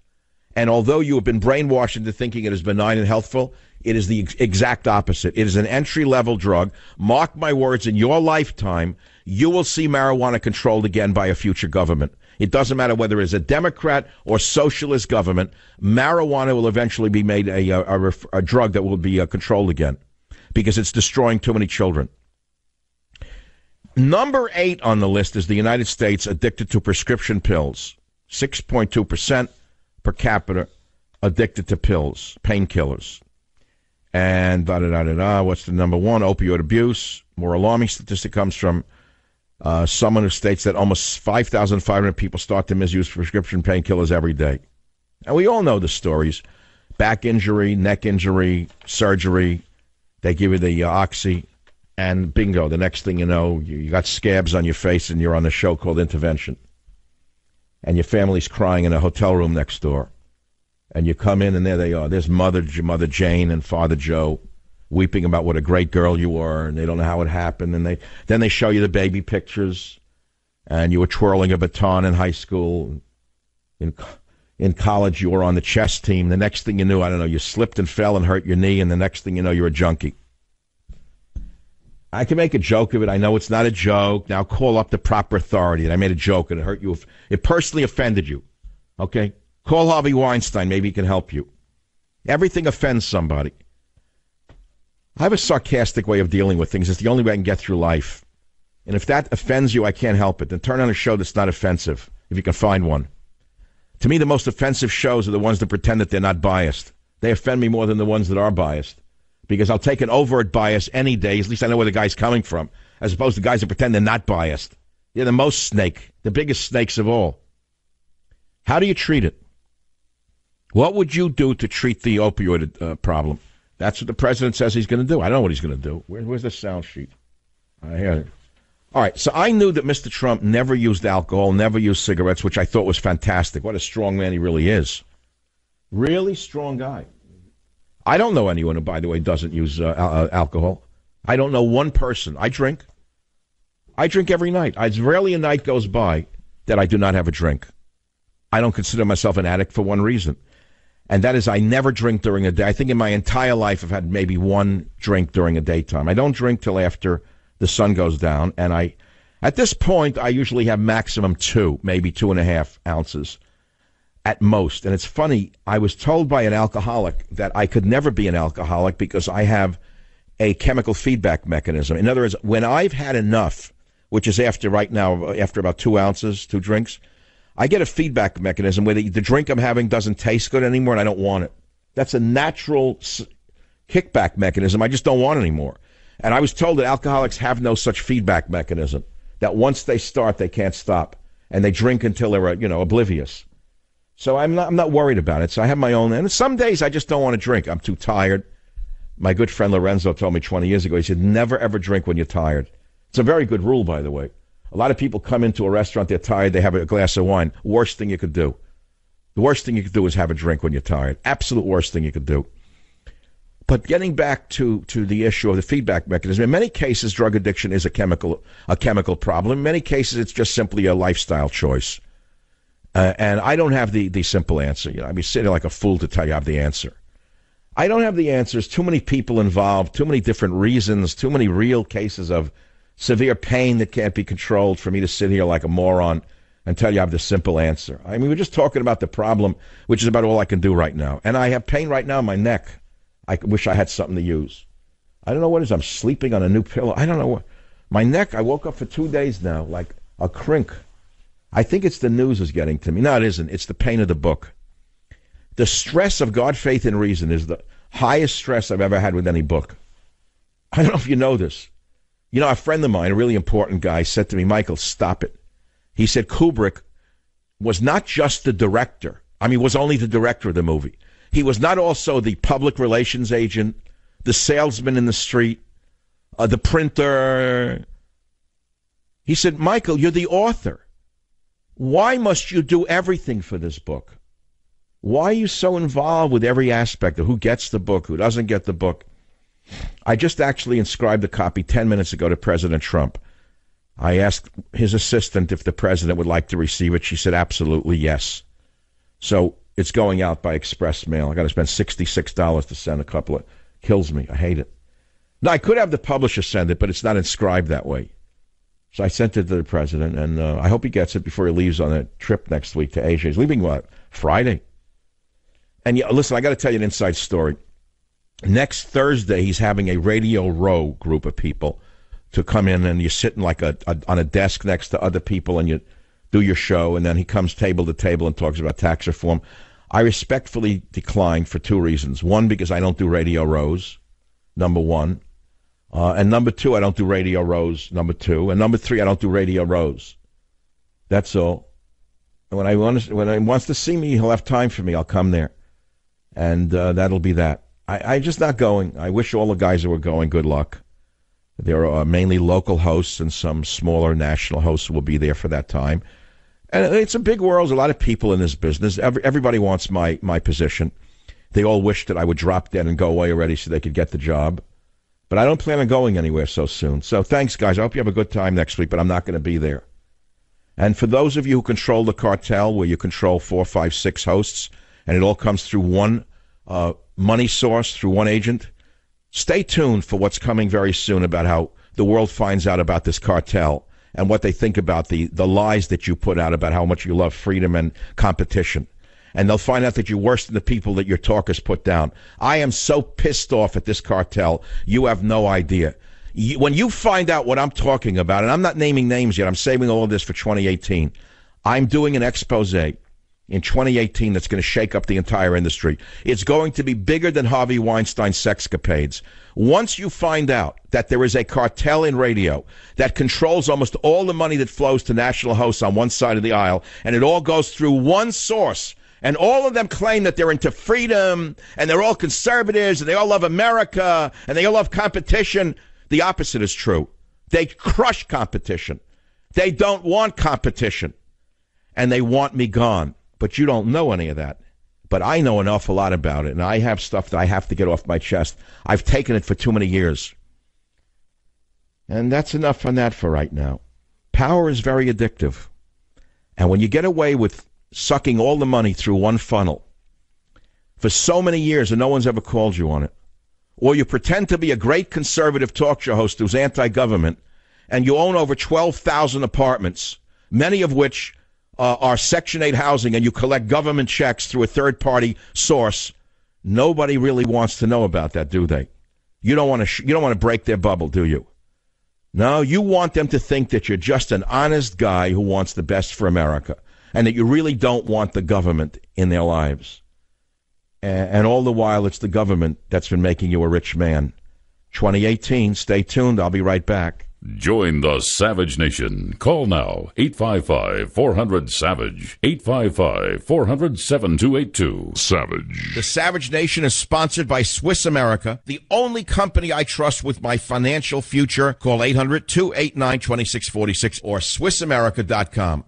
And although you have been brainwashed into thinking it is benign and healthful, it is the exact opposite. It is an entry-level drug. Mark my words, in your lifetime, you will see marijuana controlled again by a future government. It doesn't matter whether it's a Democrat or socialist government, marijuana will eventually be made a drug that will be controlled again because it's destroying too many children. Number 8 on the list is the United States addicted to prescription pills. 6.2% per capita addicted to pills, painkillers. And what's the number 1? Opioid abuse. More alarming statistic comes from someone who states that almost 5,500 people start to misuse prescription painkillers every day. And we all know the stories. Back injury, neck injury, surgery. They give you the Oxy, and bingo, the next thing you know, you got scabs on your face and you're on a show called Intervention. And your family's crying in a hotel room next door. And you come in and there they are. There's Mother Jane and Father Joe weeping about what a great girl you were, and they don't know how it happened. And then they show you the baby pictures, and you were twirling a baton in high school. In college, you were on the chess team. The next thing you knew, I don't know, you slipped and fell and hurt your knee, and the next thing you know, you're a junkie. I can make a joke of it. I know it's not a joke. Now call up the proper authority. And I made a joke and it hurt you. It personally offended you. Okay? Call Harvey Weinstein. Maybe he can help you. Everything offends somebody. I have a sarcastic way of dealing with things. It's the only way I can get through life. And if that offends you, I can't help it. Then turn on a show that's not offensive, if you can find one. To me, the most offensive shows are the ones that pretend that they're not biased. They offend me more than the ones that are biased. Because I'll take an overt bias any day. At least I know where the guy's coming from. As opposed to guys that pretend they're not biased. They're the most snake. The biggest snakes of all. How do you treat it? What would you do to treat the opioid problem? That's what the president says he's going to do. I don't know what he's going to do. Where's the sound sheet? I hear it. All right, so I knew that Mr. Trump never used alcohol, never used cigarettes, which I thought was fantastic. What a strong man he really is. Really strong guy. I don't know anyone who, by the way, doesn't use alcohol. I don't know one person. I drink. I drink every night. Rarely a night goes by that I do not have a drink. I don't consider myself an addict for one reason, and that is I never drink during the day. I think in my entire life I've had maybe one drink during a daytime. I don't drink till after the sun goes down, and at this point, I usually have maximum 2, maybe 2.5 ounces at most. And it's funny, I was told by an alcoholic that I could never be an alcoholic because I have a chemical feedback mechanism. In other words, when I've had enough, which is after about 2 ounces, 2 drinks, I get a feedback mechanism where the drink I'm having doesn't taste good anymore and I don't want it. That's a natural kickback mechanism. I just don't want it anymore. And I was told that alcoholics have no such feedback mechanism, that once they start, they can't stop. And they drink until they're, oblivious. So I'm not worried about it. So I have my own. And some days I just don't want to drink. I'm too tired. My good friend Lorenzo told me 20 years ago, he said, never ever drink when you're tired. It's a very good rule, by the way. A lot of people come into a restaurant, they're tired, they have a glass of wine. Worst thing you could do. The worst thing you could do is have a drink when you're tired. Absolute worst thing you could do. But getting back to the issue of the feedback mechanism, in many cases, drug addiction is a chemical problem. In many cases, it's just simply a lifestyle choice. And I don't have the simple answer. I'd be sitting like a fool to tell you I have the answer. I don't have the answers. Too many people involved, too many different reasons, too many real cases of severe pain that can't be controlled for me to sit here like a moron and tell you I have the simple answer. I mean, we're just talking about the problem, which is about all I can do right now. And I have pain right now in my neck. I wish I had something to use. I don't know what it is. I'm sleeping on a new pillow. I don't know what. My neck, I woke up for 2 days now, like a crink. I think it's the news is getting to me. No, it isn't. It's the pain of the book. The stress of God, faith, and reason is the highest stress I've ever had with any book. I don't know if you know this. A friend of mine, a really important guy, said to me, Michael, stop it. He said Kubrick was not just the director. Was only the director of the movie. He was not also the public relations agent, the salesman in the street, the printer, He said, Michael, you're the author. Why must you do everything for this book? Why are you so involved with every aspect of who gets the book, who doesn't get the book? I just actually inscribed a copy 10 minutes ago to President Trump. I asked his assistant if the president would like to receive it. She said, absolutely, yes. So it's going out by express mail. I got to spend $66 to send a couple of... Kills me. I hate it. Now, I could have the publisher send it, but it's not inscribed that way. So I sent it to the president, and I hope he gets it before he leaves on a trip next week to Asia. He's leaving, what, Friday? And yeah, listen, I got to tell you an inside story. Next Thursday, he's having a Radio Row group of people to come in, and you're sitting like on a desk next to other people, and you do your show, and then he comes table to table and talks about tax reform. I respectfully declined for two reasons. One, because I don't do Radio Rows, number one. And number two, I don't do Radio Rows, number two. And number three, I don't do Radio Rows. That's all. And when he wants to see me, he'll have time for me. I'll come there. And that'll be that. I'm just not going. I wish all the guys who were going good luck. There are mainly local hosts and some smaller national hosts will be there for that time. And it's a big world. There's a lot of people in this business. Everybody wants my position. They all wish that I would drop dead and go away already so they could get the job. But I don't plan on going anywhere so soon. So thanks, guys. I hope you have a good time next week, but I'm not going to be there. And for those of you who control the cartel, where you control 4, 5, 6 hosts, and it all comes through one money source, through one agent, stay tuned for what's coming very soon about how the world finds out about this cartel and what they think about the lies that you put out about how much you love freedom and competition. And they'll find out that you're worse than the people that your talkers put down. I am so pissed off at this cartel, you have no idea. When you find out what I'm talking about, and I'm not naming names yet, I'm saving all of this for 2018. I'm doing an expose in 2018 that's going to shake up the entire industry. It's going to be bigger than Harvey Weinstein's sexcapades. Once you find out that there is a cartel in radio that controls almost all the money that flows to national hosts on one side of the aisle, and it all goes through one source, and all of them claim that they're into freedom, and they're all conservatives, and they all love America, and they all love competition, the opposite is true. They crush competition. They don't want competition, and they want me gone. But you don't know any of that. But I know an awful lot about it, and I have stuff that I have to get off my chest. I've taken it for too many years. And that's enough on that for right now. Power is very addictive. And when you get away with sucking all the money through one funnel for so many years and no one's ever called you on it, or you pretend to be a great conservative talk show host who's anti-government, and you own over 12,000 apartments, many of which are Section 8 housing, and you collect government checks through a third-party source, nobody really wants to know about that, do they? You don't want to break their bubble, do you? No, you want them to think that you're just an honest guy who wants the best for America, and that you really don't want the government in their lives. And all the while, it's the government that's been making you a rich man. 2018, stay tuned. I'll be right back. Join the Savage Nation. Call now, 855-400-SAVAGE, 855-400-7282. Savage. The Savage Nation is sponsored by Swiss America, the only company I trust with my financial future. Call 800-289-2646 or SwissAmerica.com.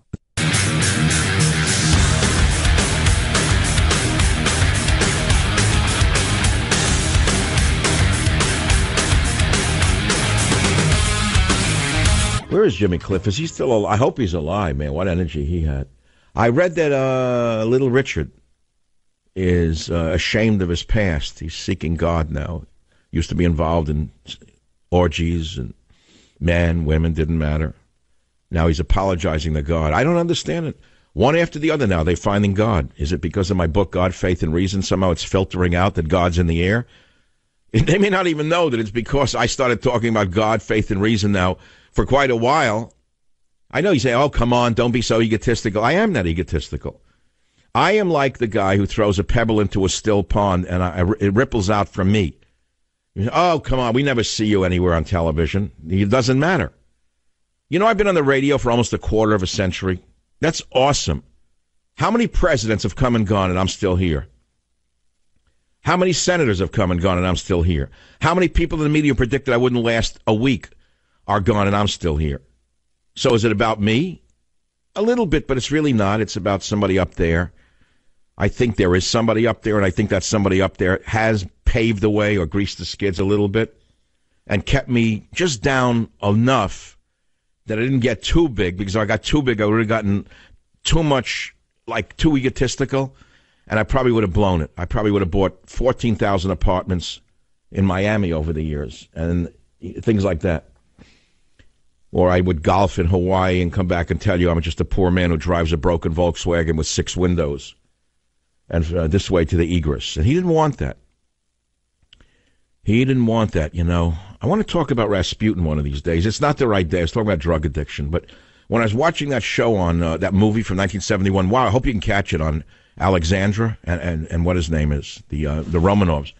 Where is Jimmy Cliff? Is he still alive? I hope he's alive, man. What energy he had. I read that Little Richard is ashamed of his past. He's seeking God now. Used to be involved in orgies and men, women, didn't matter. Now he's apologizing to God. I don't understand it. One after the other now, they're finding God. Is it because of my book, God, Faith, and Reason? Somehow it's filtering out that God's in the air. They may not even know that it's because I started talking about God, faith, and reason now for quite a while. I know you say, oh, come on, don't be so egotistical. I am not egotistical. I am like the guy who throws a pebble into a still pond and it ripples out from me. Oh, come on, we never see you anywhere on television. It doesn't matter. You know, I've been on the radio for almost a quarter of a century. That's awesome. How many presidents have come and gone and I'm still here? How many senators have come and gone and I'm still here? How many people in the media predicted I wouldn't last a week are gone and I'm still here? So is it about me? A little bit, but it's really not. It's about somebody up there. I think there is somebody up there, and I think that somebody up there has paved the way or greased the skids a little bit and kept me just down enough that I didn't get too big, because if I got too big, I would have gotten too much, like too egotistical, and I probably would have blown it. I probably would have bought 14,000 apartments in Miami over the years and things like that. Or I would golf in Hawaii and come back and tell you I'm just a poor man who drives a broken Volkswagen with 6 windows and this way to the egress. And he didn't want that. He didn't want that, you know. I want to talk about Rasputin one of these days. It's not the right day. I was talking about drug addiction. But when I was watching that show on that movie from 1971, wow, I hope you can catch it on Alexandra and what his name is, the Romanovs,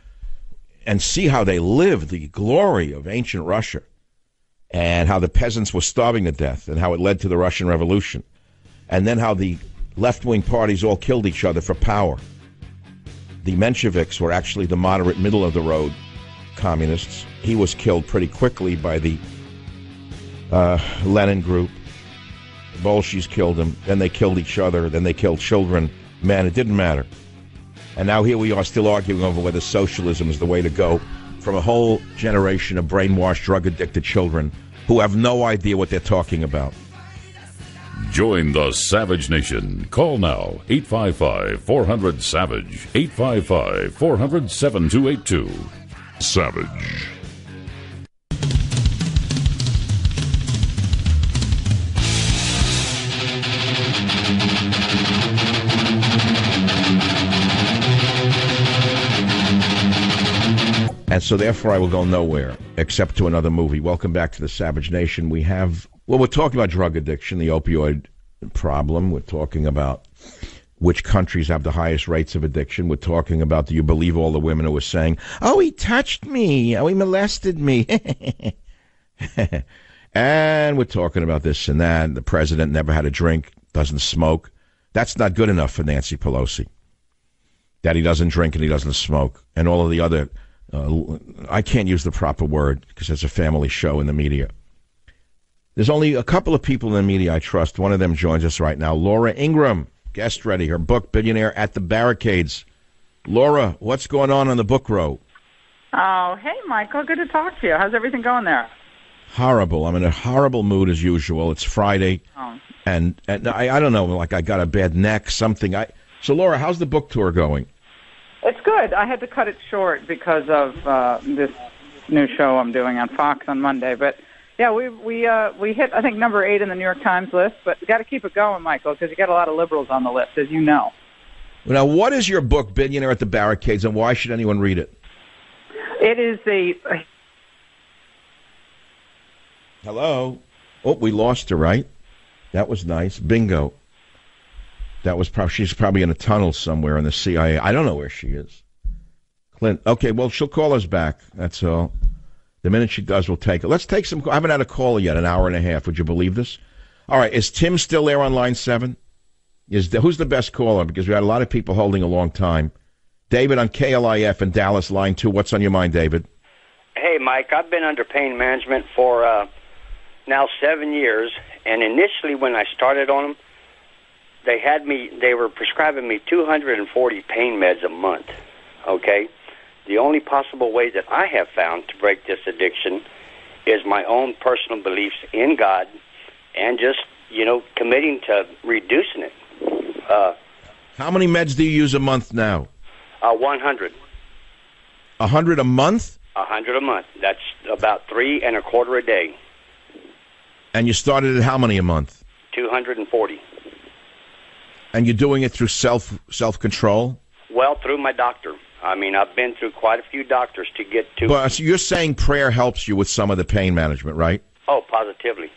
and see how they lived the glory of ancient Russia and how the peasants were starving to death and how it led to the Russian Revolution. And then how the left-wing parties all killed each other for power. The Mensheviks were actually the moderate middle-of-the-road communists. He was killed pretty quickly by the Lenin group. The Bolsheviks killed him. Then they killed each other. Then they killed children. Man, it didn't matter. And now here we are still arguing over whether socialism is the way to go from a whole generation of brainwashed, drug-addicted children who have no idea what they're talking about. Join the Savage Nation. Call now, 855-400-SAVAGE, 855-400-7282. Savage. And so therefore I will go nowhere except to another movie. Welcome back to the Savage Nation. We're talking about drug addiction, the opioid problem. We're talking about which countries have the highest rates of addiction. We're talking about, do you believe all the women who were saying, oh, he touched me, oh, he molested me. And we're talking about this and that. The president never had a drink, doesn't smoke. That's not good enough for Nancy Pelosi. That he doesn't drink and he doesn't smoke. And all of the other, I can't use the proper word because it's a family show in the media. There's only a couple of people in the media I trust. One of them joins us right now. Laura Ingraham, guest ready. Her book, Billionaire at the Barricades. Laura, what's going on the book row? Oh, hey, Michael. Good to talk to you. How's everything going there? Horrible. I'm in a horrible mood as usual. It's Friday. Oh. And I don't know, like I got a bad neck, something. So, Laura, how's the book tour going? It's good. I had to cut it short because of this new show I'm doing on Fox on Monday. But, yeah, we hit, I think, number 8 in the New York Times list. But you got to keep it going, Michael, because you got a lot of liberals on the list, as you know. Now, what is your book, Billionaire at the Barricades, and why should anyone read it? It is Hello? Oh, we lost her, right? That was nice. Bingo. That was she's probably in a tunnel somewhere in the CIA. I don't know where she is. Clint. Okay, well, she'll call us back. That's all. The minute she does, we'll take it. Let's take some. I haven't had a caller yet, an hour and a half. Would you believe this? All right, is Tim still there on line 7? Who's the best caller? Because we had a lot of people holding a long time. David on KLIF in Dallas, line 2. What's on your mind, David? Hey, Mike, I've been under pain management for now 7 years, and initially when I started on them, they were prescribing me 240 pain meds a month, okay? The only possible way that I have found to break this addiction is my own personal beliefs in God and just, committing to reducing it. How many meds do you use a month now? 100. 100 a month? 100 a month. That's about 3 1/4 a day. And you started at how many a month? 240. And you're doing it through self-control? Well, through my doctor. I mean, I've been through quite a few doctors to get to... But so you're saying prayer helps you with some of the pain management, right? Oh, positively.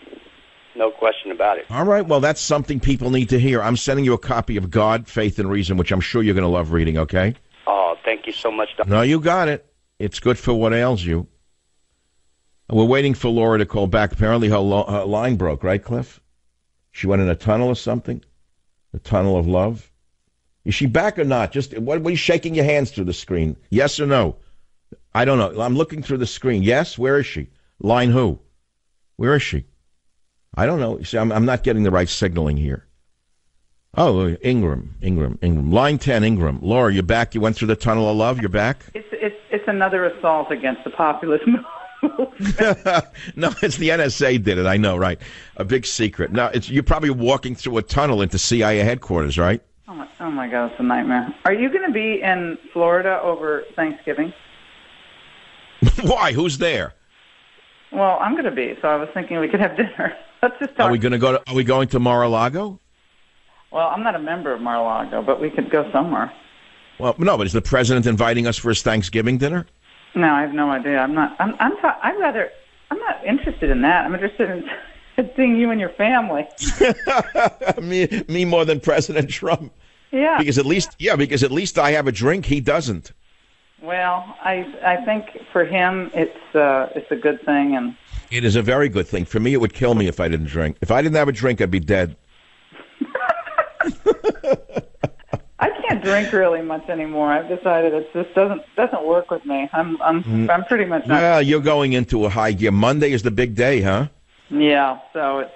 No question about it. All right, well, that's something people need to hear. I'm sending you a copy of God, Faith, and Reason, which I'm sure you're going to love reading, okay? Oh, thank you so much, Doctor. No, you got it. It's good for what ails you. We're waiting for Laura to call back. Apparently her line broke, right, Cliff? She went in a tunnel or something? A tunnel of love? Is she back or not? Just what are you shaking your hands through the screen? Yes or no? I don't know. I'm looking through the screen. Yes? Where is she? Line who? Where is she? I don't know. See, I'm not getting the right signaling here. Oh, Ingram. Line 10, Ingram. Laura, you're back. You went through the tunnel of love. You're back? It's another assault against the populist movement. No, it's the NSA did it. I know, right? A big secret. Now, you're probably walking through a tunnel into CIA headquarters, right? Oh my God, it's a nightmare. Are you going to be in Florida over Thanksgiving? Why? Who's there? Well, I'm going to be, so I was thinking we could have dinner. Let's just talk. Are we going to Mar-a-Lago? Well, I'm not a member of Mar-a-Lago, but we could go somewhere. Well, no, but is the president inviting us for his Thanksgiving dinner? No, I have no idea. I'm not interested in that. I'm interested in seeing you and your family. me more than President Trump. Yeah. Because at least I have a drink. He doesn't. Well, I think for him it's a good thing, and it is a very good thing. For me, it would kill me if I didn't drink. If I didn't have a drink, I'd be dead. I can't drink really much anymore. I've decided it just doesn't work with me. I'm pretty much not. Well, you're going into a high gear. Monday is the big day, huh? Yeah. So it's.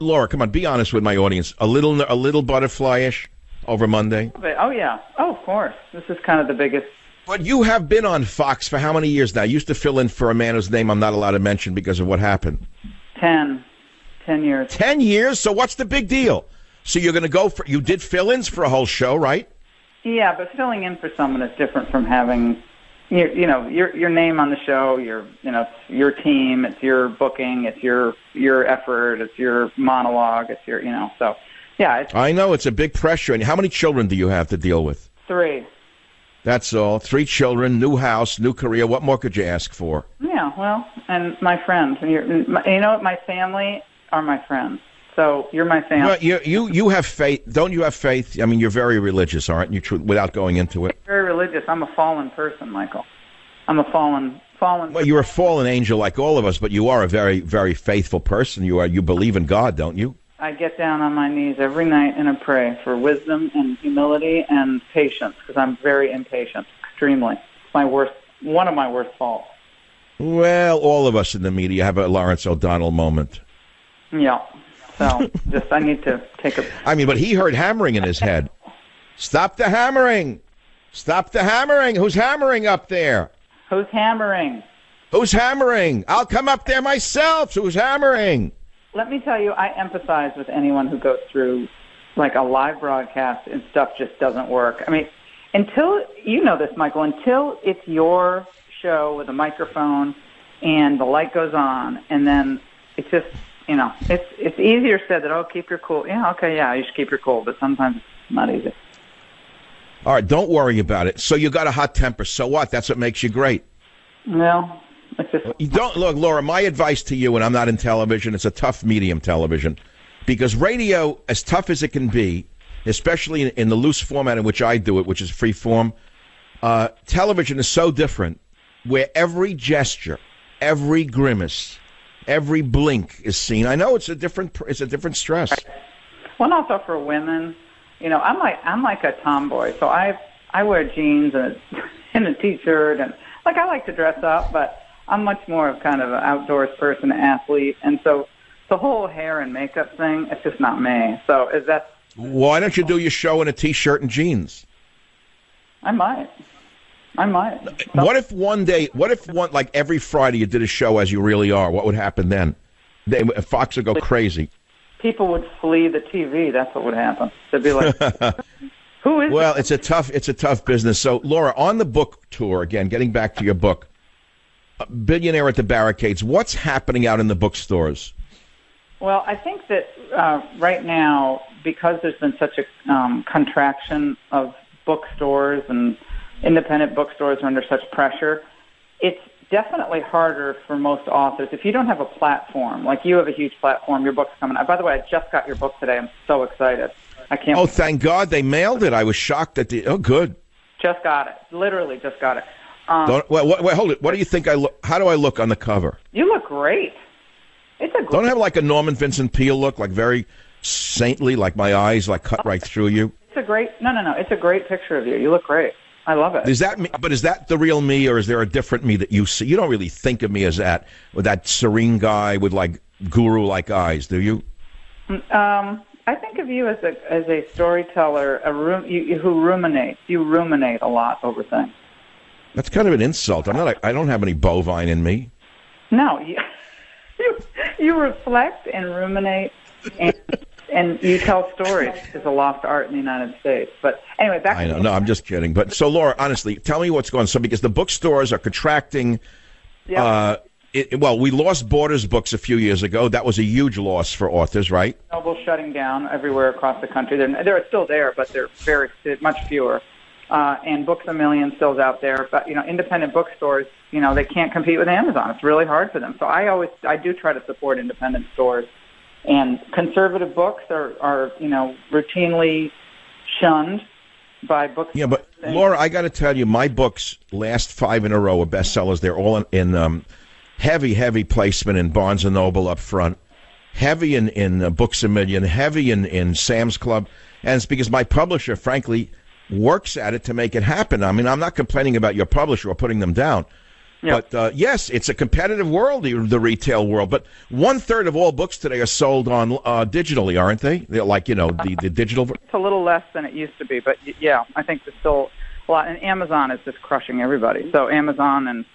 Laura, come on, be honest with my audience. A little butterfly-ish over Monday. Oh yeah. Oh, of course. This is kind of the biggest. But you have been on Fox for how many years now? You used to fill in for a man whose name I'm not allowed to mention because of what happened. 10 years. 10 years? So what's the big deal? So you're going to go for, you did fill-ins for a whole show, right? Yeah, but filling in for someone is different from having, your name on the show, it's your team, it's your booking, it's your effort, it's your monologue, it's your, so, yeah. I know, it's a big pressure. And how many children do you have to deal with? 3. That's all. 3 children, new house, new career. What more could you ask for? Yeah, well, and my friends. And my family are my friends. So you're my family. Well, you have faith. Don't you have faith? I mean, you're very religious, aren't you, without going into it? Very religious. I'm a fallen person, Michael. I'm a fallen. Well, you're a fallen angel like all of us, but you are a very, very faithful person. You believe in God, don't you? I get down on my knees every night and I pray for wisdom and humility and patience because I'm very impatient, extremely. One of my worst faults. Well, all of us in the media have a Lawrence O'Donnell moment. Yeah. So I need to take a... I mean, but he heard hammering in his head. Stop the hammering. Stop the hammering. Who's hammering up there? Who's hammering? Who's hammering? I'll come up there myself. Who's hammering? Let me tell you, I empathize with anyone who goes through like a live broadcast and stuff just doesn't work. I mean, until, you know this, Michael, until it's your show with a microphone and the light goes on and then it's just, it's easier said that, keep your cool. Yeah, okay, yeah, you should keep your cool, but sometimes it's not easy. All right, don't worry about it. So you got a hot temper. So what? That's what makes you great. Well, it's just... You don't, look, Laura, my advice to you, and I'm not in television, it's a tough medium, television, because radio, as tough as it can be, especially in the loose format in which I do it, which is free form, television is so different, where every gesture, every grimace, every blink is seen. I know it's a different stress. Well, also for women, I'm like a tomboy, so I wear jeans and a t-shirt, and like I like to dress up, but I'm much more of kind of an outdoors person, athlete, and so the whole hair and makeup thing, it's just not me. So is that? Why don't you do your show in a t-shirt and jeans? I might. What if like every Friday you did a show as you really are? What would happen then? Fox would go crazy. People would flee the TV. That's what would happen. They'd be like, "Who is?" Well, it's a tough business. So, Laura, on the book tour again, getting back to your book, Billionaire at the Barricades. What's happening out in the bookstores? Well, I think that right now, because there's been such a contraction of bookstores and independent bookstores are under such pressure, it's definitely harder for most authors. If you don't have a platform, like you have a huge platform, your book's coming out. By the way, I just got your book today. I'm so excited. I can't. Oh, thank God they mailed it. I was shocked that good. Just got it. Literally just got it. Wait, hold it. What do you think I look? How do I look on the cover? You look great. Don't I have like a Norman Vincent Peale look, like very saintly, like my eyes like cut right through you? It's a great. No. It's a great picture of you. You look great. I love it. Is that me? But is that the real me, or is there a different me that you see? You don't really think of me as that, with that serene guy with like guru-like eyes, do you? I think of you as a storyteller, who ruminates. You ruminate a lot over things. That's kind of an insult. I don't have any bovine in me. No, you reflect and ruminate, and you tell stories. It's a lost art in the United States. But anyway, back. I know. No, I'm just kidding. But so, Laura, honestly, tell me what's going on. So, because the bookstores are contracting. Yep. We lost Borders books a few years ago. That was a huge loss for authors, right? Noble's shutting down everywhere across the country. They're still there, but they're much fewer. And Books A Million still's out there. But, independent bookstores, they can't compete with Amazon. It's really hard for them. So I do try to support independent stores. And conservative books are routinely shunned by books. Yeah, but Laura, I got to tell you, my books, last 5 in a row, are bestsellers. They're all in heavy placement in Barnes & Noble up front, heavy in Books A Million, heavy in Sam's Club. And it's because my publisher, frankly, works at it to make it happen. I mean, I'm not complaining about your publisher or putting them down. Yep. But, yes, it's a competitive world, the retail world. But 1/3 of all books today are sold on digitally, aren't they? They're like, the digital. It's a little less than it used to be. But, yeah, I think there's still a lot. And Amazon is just crushing everybody. So Amazon and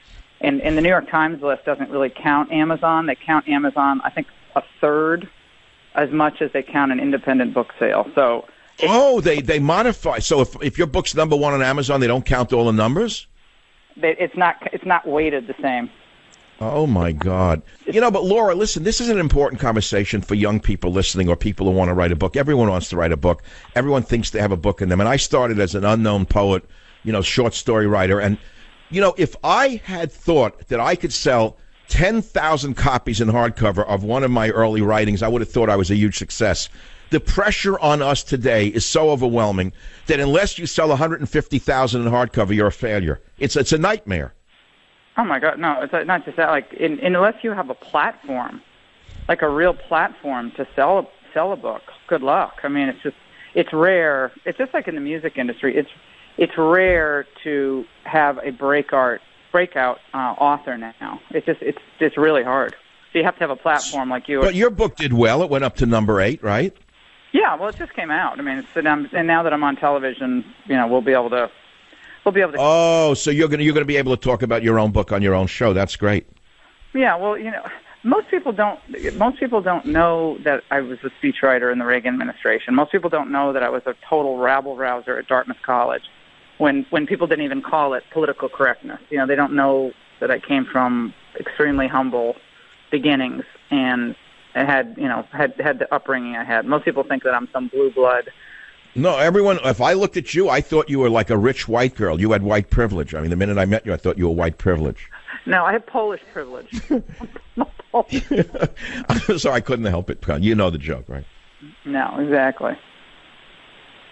the New York Times list doesn't really count Amazon. They count Amazon, I think, 1/3 as much as they count an independent book sale. So they modify. So if your book's number 1 on Amazon, they don't count all the numbers? It's not weighted the same. Oh, my God. But Laura, listen, this is an important conversation for young people listening or people who want to write a book. Everyone wants to write a book. Everyone thinks they have a book in them. And I started as an unknown poet, short story writer. And, if I had thought that I could sell 10,000 copies in hardcover of one of my early writings, I would have thought I was a huge success. The pressure on us today is so overwhelming that unless you sell 150,000 in hardcover, you're a failure. It's a nightmare. Oh my God, no! It's not just that. Unless you have a platform, like a real platform to sell a book, good luck. I mean, it's rare. It's just like in the music industry. It's rare to have a breakout author now. It's really hard. So you have to have a platform like you. But your book did well. It went up to number 8, right? Yeah, well, it just came out. I mean, and now that I'm on television, we'll be able to. Oh, so you're gonna be able to talk about your own book on your own show. That's great. Yeah, well, most people don't know that I was a speechwriter in the Reagan administration. Most people don't know that I was a total rabble-rouser at Dartmouth College when people didn't even call it political correctness. They don't know that I came from extremely humble beginnings and I had the upbringing I had. Most people think that I'm some blue blood. No, if I looked at you, I thought you were like a rich white girl. You had white privilege. I mean, the minute I met you, I thought you were white privilege. No, I have Polish privilege. I'm sorry, I couldn't help it. You know the joke, right? No, exactly.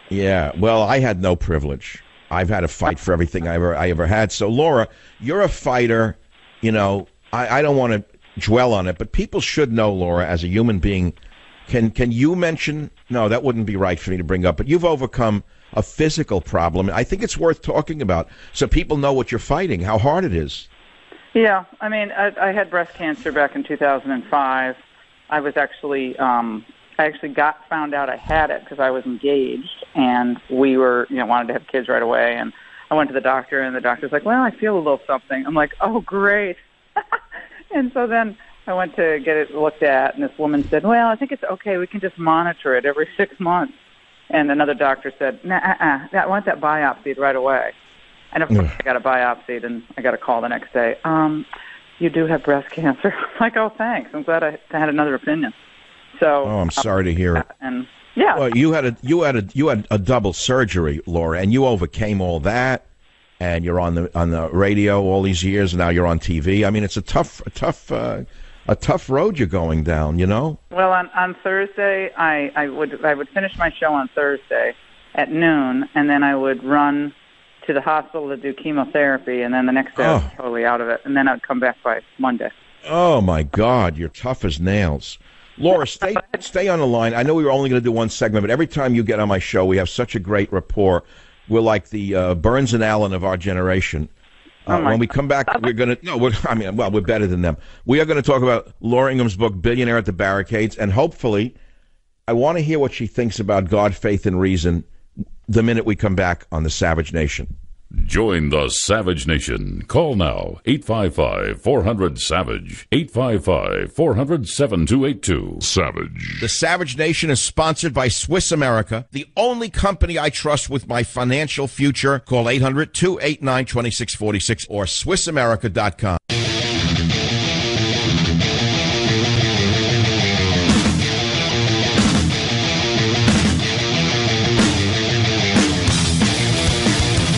Yeah, well, I had no privilege. I've had to fight for everything I ever had. So, Laura, you're a fighter. I don't want to dwell on it, but people should know, Laura, as a human being. Can you mention? No, that wouldn't be right for me to bring up. But you've overcome a physical problem. I think it's worth talking about so people know what you're fighting, how hard it is. Yeah, I mean, I had breast cancer back in 2005. I was actually, I found out I had it because I was engaged, and we were, wanted to have kids right away. And I went to the doctor, and the doctor's like, "Well, I feel a little something." I'm like, "Oh, great!" And so then I went to get it looked at, and this woman said, "Well, I think it's okay. We can just monitor it every 6 months." And another doctor said, I want that biopsied right away. And of course, I got a biopsied, and I got a call the next day. You do have breast cancer. I'm like, oh, thanks. I'm glad I had another opinion. So, I'm sorry to hear it. And yeah, well, you had a double surgery, Laura, and you overcame all that. And you're on the radio all these years, and now you're on TV. I mean, it's a tough road you're going down, Well, on Thursday, I would finish my show on Thursday at noon, and then I would run to the hospital to do chemotherapy, and then the next day I was totally out of it, and then I'd come back by Monday. Oh my God, you're tough as nails. Laura, stay on the line. I know we were only going to do one segment, but every time you get on my show, we have such a great rapport. We're like the Burns and Allen of our generation. When we come back, we're going to... No, we're better than them. We are going to talk about Laura Ingraham's book, Billionaire at the Barricades, and hopefully, I want to hear what she thinks about God, faith, and reason the minute we come back on the Savage Nation. Join the Savage Nation. Call now, 855-400-SAVAGE, 855-400-7282. Savage. The Savage Nation is sponsored by Swiss America, the only company I trust with my financial future. Call 800-289-2646 or SwissAmerica.com.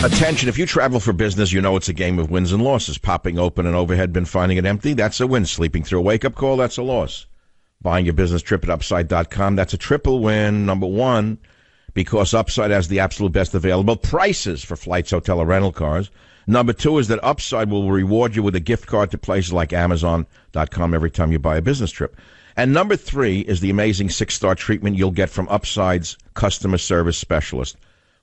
Attention, if you travel for business, you know it's a game of wins and losses. Popping open an overhead bin, finding it empty, that's a win. Sleeping through a wake-up call, that's a loss. Buying your business trip at Upside.com, that's a triple win. Number one, because Upside has the absolute best available prices for flights, hotel, or rental cars. Number two is that Upside will reward you with a gift card to places like Amazon.com every time you buy a business trip. And number three is the amazing 6-star treatment you'll get from Upside's customer service specialist.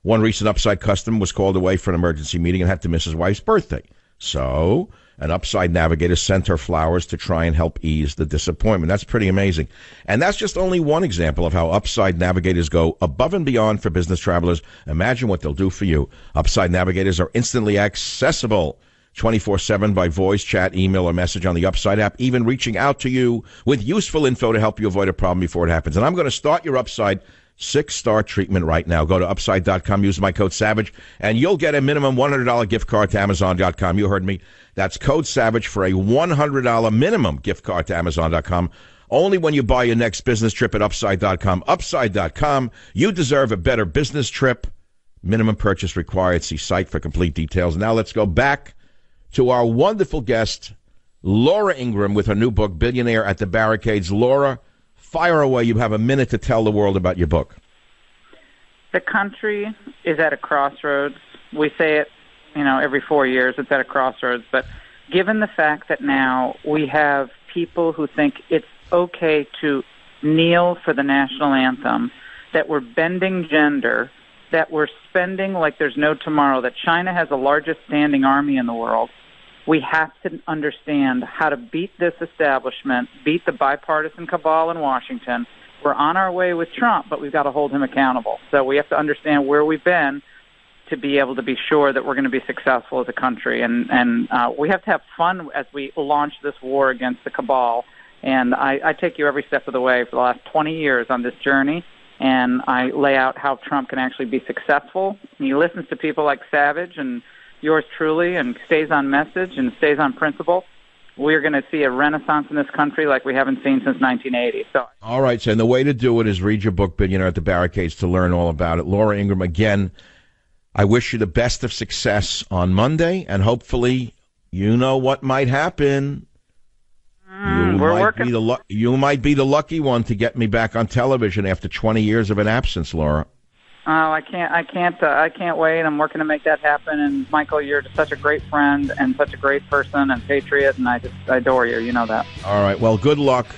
One recent Upside customer was called away for an emergency meeting and had to miss his wife's birthday. So an Upside navigator sent her flowers to try and help ease the disappointment. That's pretty amazing. And that's just only one example of how Upside navigators go above and beyond for business travelers. Imagine what they'll do for you. Upside navigators are instantly accessible 24/7 by voice, chat, email, or message on the Upside app, even reaching out to you with useful info to help you avoid a problem before it happens. And I'm going to start your Upside 6-star treatment right now. Go to Upside.com, use my code SAVAGE, and you'll get a minimum $100 gift card to Amazon.com. You heard me. That's code SAVAGE for a $100 minimum gift card to Amazon.com. Only when you buy your next business trip at Upside.com. Upside.com. You deserve a better business trip. Minimum purchase required. See site for complete details. Now let's go back to our wonderful guest, Laura Ingraham, with her new book, Billionaire at the Barricades. Laura, fire away. You have a minute to tell the world about your book. The country is at a crossroads. We say it, every 4 years, it's at a crossroads. But given the fact that now we have people who think it's okay to kneel for the national anthem, that we're bending gender, that we're spending like there's no tomorrow, that China has the largest standing army in the world, we have to understand how to beat this establishment, beat the bipartisan cabal in Washington. We're on our way with Trump, but we've got to hold him accountable. So we have to understand where we've been to be able to be sure that we're going to be successful as a country. And we have to have fun as we launch this war against the cabal. And I take you every step of the way for the last 20 years on this journey, and I lay out how Trump can actually be successful. And he listens to people like Savage and yours truly, and stays on message and stays on principle. We're going to see a renaissance in this country like we haven't seen since 1980. So, all right, so and the way to do it is read your book, Billionaire at the Barricades, to learn all about it. Laura Ingraham, again, I wish you the best of success on Monday, and hopefully you know what might happen. We're working. You might be the lucky one to get me back on television after 20 years of an absence, Laura. Oh, I can't wait. I'm working to make that happen. And Michael, you're just such a great friend and such a great person and patriot, and I adore you. You know that. All right. Well, good luck,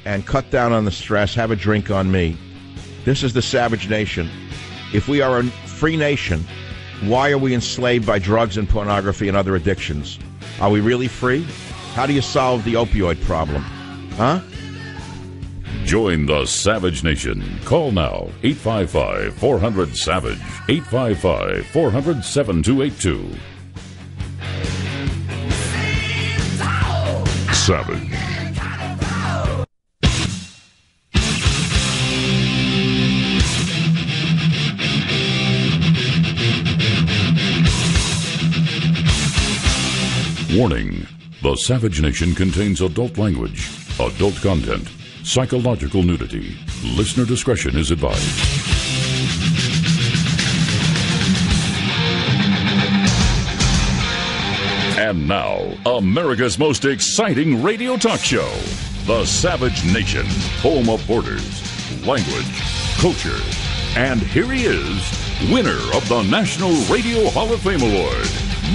and cut down on the stress. Have a drink on me. This is the Savage Nation. If we are a free nation, why are we enslaved by drugs and pornography and other addictions? Are we really free? How do you solve the opioid problem? Huh? Join the Savage Nation. Call now, 855-400-SAVAGE, 855-400-7282. Savage. Warning. The Savage Nation contains adult language, adult content, psychological nudity. Listener discretion is advised. And now, America's most exciting radio talk show, The Savage Nation, home of borders, language, culture. And here he is, winner of the National Radio Hall of Fame Award,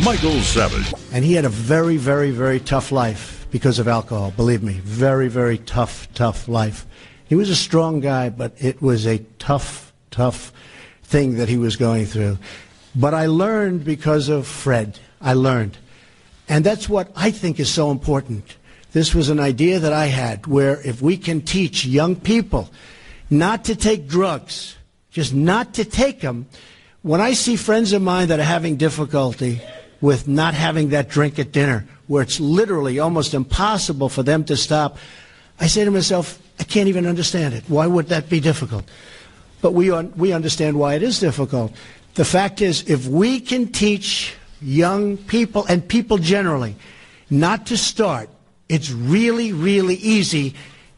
Michael Savage. And he had a very, very, very tough life because of alcohol. Believe me, very, very tough life. He was a strong guy, but it was a tough thing that he was going through. But I learned because of Fred. I learned. And that's what I think is so important. This was an idea that I had, where if we can teach young people not to take drugs, just not to take them. When I see friends of mine that are having difficulty with not having that drink at dinner, where it's literally almost impossible for them to stop, I say to myself, I can't even understand it. Why would that be difficult? But we understand why it is difficult. The fact is, if we can teach young people and people generally not to start, it's really, really easy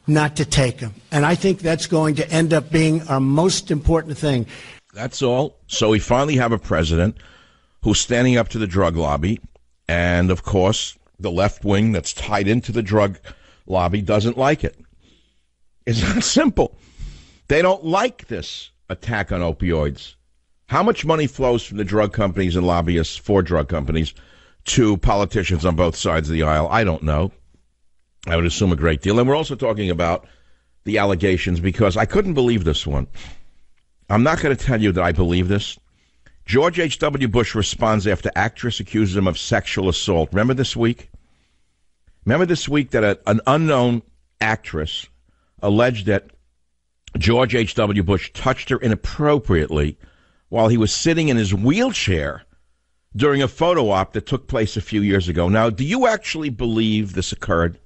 not to take them. And I think that's going to end up being our most important thing. That's all. So we finally have a president who's standing up to the drug lobby. And, of course, the left wing that's tied into the drug lobby doesn't like it. It's that simple. They don't like this attack on opioids. How much money flows from the drug companies and lobbyists for drug companies to politicians on both sides of the aisle? I don't know. I would assume a great deal. And we're also talking about the allegations because I couldn't believe this one. I'm not going to tell you that I believe this. George H.W. Bush responds after actress accuses him of sexual assault. Remember this week? Remember this week that an unknown actress alleged that George H.W. Bush touched her inappropriately while he was sitting in his wheelchair during a photo op that took place a few years ago. Now, do you actually believe this occurred?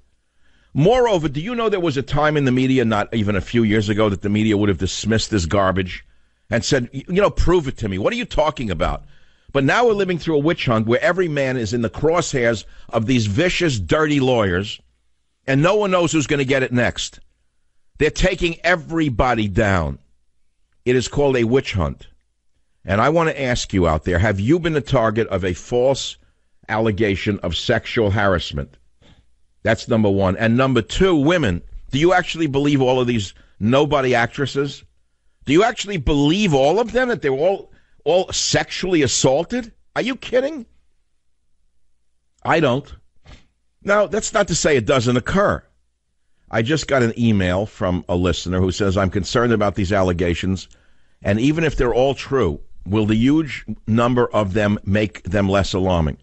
Moreover, do you know there was a time in the media, not even a few years ago, that the media would have dismissed this garbage and said, prove it to me. What are you talking about? But now we're living through a witch hunt where every man is in the crosshairs of these vicious, dirty lawyers, and no one knows who's going to get it next. They're taking everybody down. It is called a witch hunt. And I want to ask you out there, have you been the target of a false allegation of sexual harassment? That's number one. And number two, women, do you actually believe all of these nobody actresses? Do you actually believe all of them, that they were all sexually assaulted? Are you kidding? I don't. Now, that's not to say it doesn't occur. I just got an email from a listener who says, I'm concerned about these allegations, and even if they're all true, will the huge number of them make them less alarming?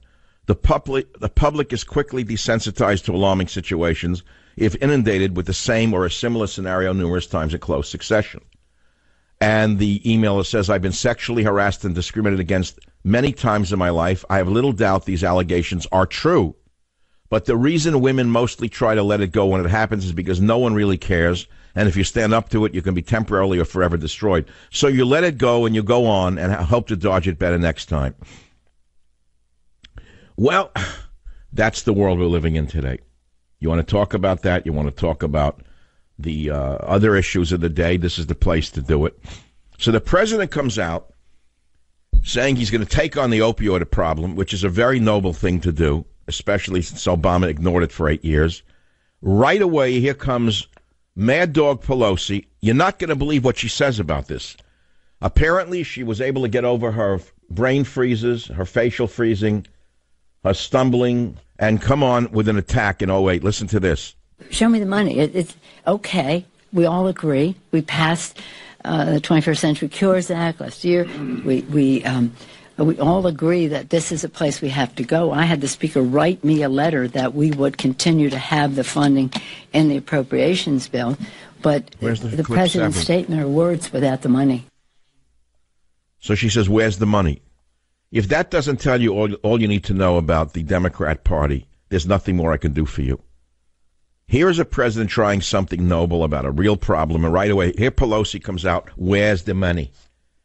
The public is quickly desensitized to alarming situations if inundated with the same or a similar scenario numerous times in close succession. And the emailer says, I've been sexually harassed and discriminated against many times in my life. I have little doubt these allegations are true. But the reason women mostly try to let it go when it happens is because no one really cares. And if you stand up to it, you can be temporarily or forever destroyed. So you let it go and you go on and hope to dodge it better next time. Well, that's the world we're living in today. You want to talk about that? You want to talk about the other issues of the day? This is the place to do it. So the president comes out saying he's going to take on the opioid problem, which is a very noble thing to do, especially since Obama ignored it for 8 years. Right away, here comes Mad Dog Pelosi. You're not going to believe what she says about this. Apparently, she was able to get over her brain freezes, her facial freezing, her stumbling, and come on with an attack in 08. Listen to this. Show me the money. It's okay. We all agree. We passed the 21st Century Cures Act last year. We all agree that this is a place we have to go. I had the Speaker write me a letter that we would continue to have the funding in the appropriations bill. But the president's statement are words without the money. So she says, where's the money? If that doesn't tell you all you need to know about the Democrat Party, there's nothing more I can do for you. Here is a president trying something noble about a real problem, and right away, here Pelosi comes out, where's the money?